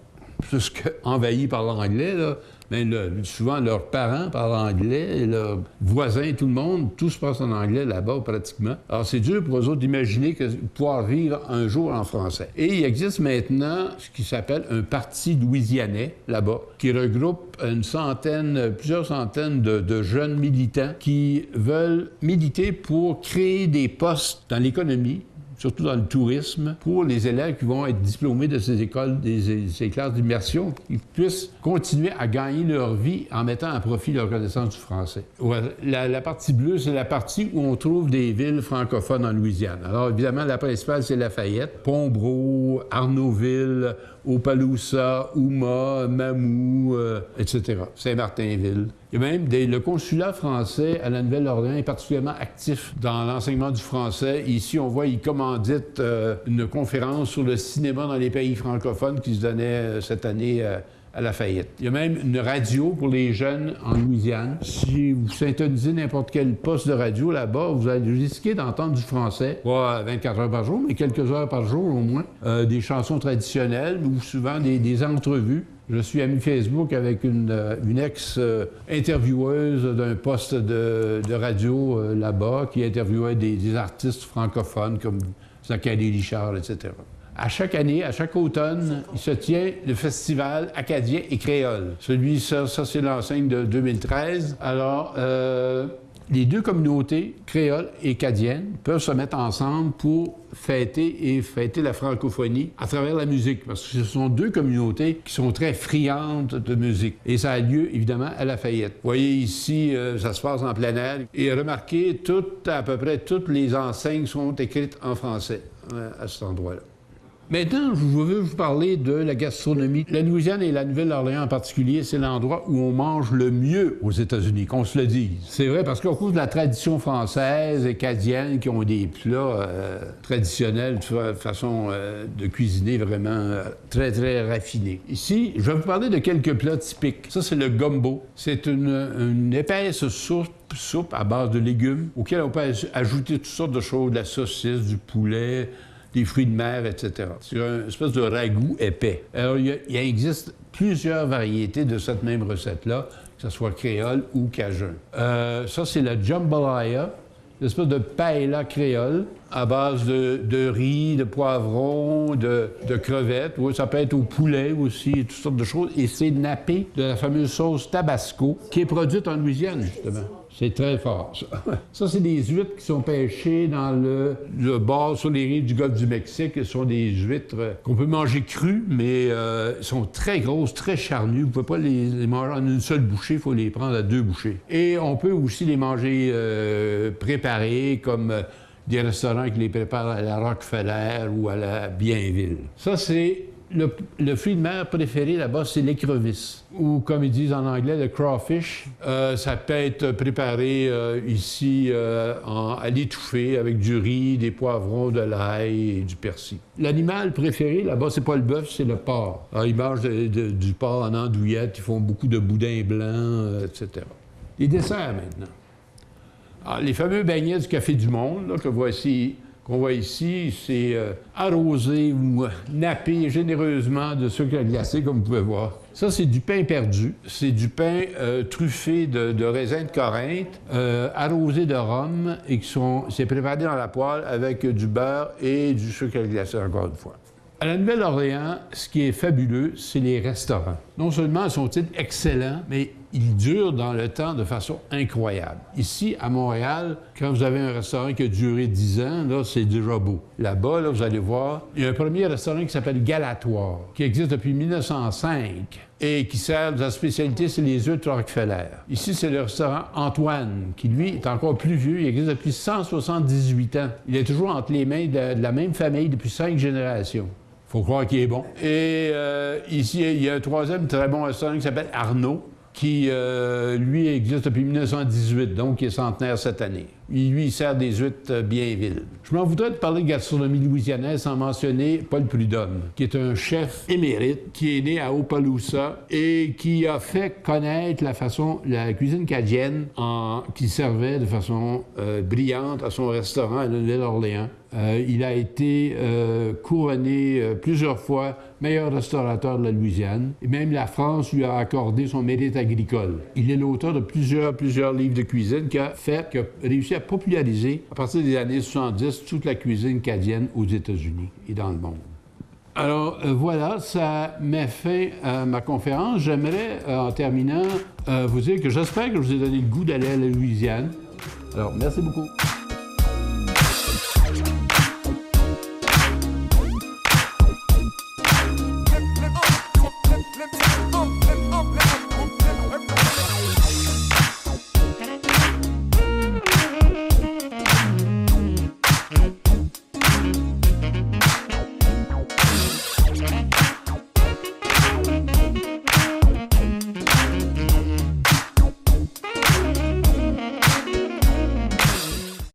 S1: plus qu'envahis par l'anglais, là. Mais souvent, leurs parents parlent anglais, et leurs voisins, tout le monde, tout se passe en anglais là-bas pratiquement. Alors, c'est dur pour eux autres d'imaginer pouvoir vivre un jour en français. Et il existe maintenant ce qui s'appelle un parti louisianais là-bas, qui regroupe plusieurs centaines de jeunes militants qui veulent militer pour créer des postes dans l'économie, surtout dans le tourisme, pour les élèves qui vont être diplômés de ces écoles, ces classes d'immersion, qu'ils puissent continuer à gagner leur vie en mettant à profit leur connaissance du français. Ouais, la partie bleue, c'est la partie où on trouve des villes francophones en Louisiane. Alors, évidemment, la principale, c'est Lafayette, Pombro, Arnaudville, Opelousas, Houma, Mamou, etc. Saint-Martinville. Il y a même le consulat français à la Nouvelle-Orléans est particulièrement actif dans l'enseignement du français. Ici, on voit, il commandite une conférence sur le cinéma dans les pays francophones qui se donnait cette année à Lafayette. Il y a même une radio pour les jeunes en Louisiane. Si vous syntonisez n'importe quel poste de radio là-bas, vous allez risquer d'entendre du français, pas 24 heures par jour, mais quelques heures par jour au moins, des chansons traditionnelles ou souvent des entrevues. Je suis ami Facebook avec une ex-intervieweuse d'un poste de radio là-bas qui interviewait des artistes francophones comme Zachary Richard, etc. À chaque année, à chaque automne, il se tient le festival acadien et créole. Ça c'est l'enseigne de 2013. Alors, les deux communautés, créole et acadienne, peuvent se mettre ensemble pour fêter la francophonie à travers la musique, parce que ce sont deux communautés qui sont très friandes de musique. Et ça a lieu, évidemment, à Lafayette. Vous voyez ici, ça se passe en plein air. Et remarquez, à peu près toutes les enseignes sont écrites en français à cet endroit-là. Maintenant, je veux vous parler de la gastronomie. La Louisiane et la Nouvelle-Orléans en particulier, c'est l'endroit où on mange le mieux aux États-Unis, qu'on se le dise. C'est vrai parce qu'au cause de la tradition française et acadienne, qui ont des plats traditionnels, de façon de cuisiner vraiment très, très raffinés. Ici, je vais vous parler de quelques plats typiques. Ça, c'est le gumbo. C'est une épaisse soupe à base de légumes auquel on peut ajouter toutes sortes de choses, de la saucisse, du poulet, des fruits de mer, etc. C'est une espèce de ragoût épais. Alors, il existe plusieurs variétés de cette même recette-là, que ce soit créole ou cajun. Ça, c'est la jambalaya, une espèce de paella créole à base de riz, de poivrons, de crevettes. Oui, ça peut être au poulet aussi, toutes sortes de choses. Et c'est nappé de la fameuse sauce Tabasco, qui est produite en Louisiane, justement. C'est très fort, ça. Ça, c'est des huîtres qui sont pêchées dans le bord sur les rives du golfe du Mexique. Ce sont des huîtres qu'on peut manger crues, mais sont très grosses, très charnues. Vous ne pouvez pas les manger en une seule bouchée, il faut les prendre à 2 bouchées. Et on peut aussi les manger préparés, comme des restaurants qui les préparent à la Rockefeller ou à la Bienville. Ça, c'est le fruit de mer préféré là-bas, c'est l'écrevisse, ou comme ils disent en anglais, le crawfish. Ça peut être préparé ici à l'étouffée avec du riz, des poivrons, de l'ail et du persil. L'animal préféré là-bas, c'est pas le bœuf, c'est le porc. Alors, ils mangent du porc en andouillette, ils font beaucoup de boudins blancs, etc. Les desserts maintenant. Alors, les fameux beignets du Café du Monde, là, qu'on voit ici, c'est arrosé ou nappé généreusement de sucre glacé, comme vous pouvez voir. Ça, c'est du pain perdu. C'est du pain truffé de raisins de Corinthe, arrosé de rhum, et c'est préparé dans la poêle avec du beurre et du sucre glacé, encore une fois. À la Nouvelle-Orléans, ce qui est fabuleux, c'est les restaurants. Non seulement sont-ils excellents, mais ils durent dans le temps de façon incroyable. Ici, à Montréal, quand vous avez un restaurant qui a duré 10 ans, là, c'est déjà beau. Là-bas, là, vous allez voir, il y a un premier restaurant qui s'appelle Galatoire, qui existe depuis 1905 et qui sert, sa spécialité, c'est les huîtres Rockefeller. Ici, c'est le restaurant Antoine, qui, lui, est encore plus vieux. Il existe depuis 178 ans. Il est toujours entre les mains de la même famille depuis 5 générations. Faut croire qu'il est bon. Et ici, il y a un troisième très bon restaurant qui s'appelle Arnaud, qui, lui, existe depuis 1918, donc il est centenaire cette année. Lui, il sert des huîtres Bienville. Je m'en voudrais de parler de gastronomie louisianaise sans mentionner Paul Prudhomme, qui est un chef émérite, qui est né à Opelousas et qui a fait connaître la cuisine cadienne, qui servait de façon brillante à son restaurant à la Nouvelle-Orléans. Il a été couronné plusieurs fois meilleur restaurateur de la Louisiane. Et même la France lui a accordé son mérite agricole. Il est l'auteur de plusieurs livres de cuisine qui a réussi à populariser, à partir des années 70, toute la cuisine acadienne aux États-Unis et dans le monde. Alors voilà, ça met fin à ma conférence. J'aimerais, en terminant, vous dire que j'espère que je vous ai donné le goût d'aller à la Louisiane. Alors, merci beaucoup.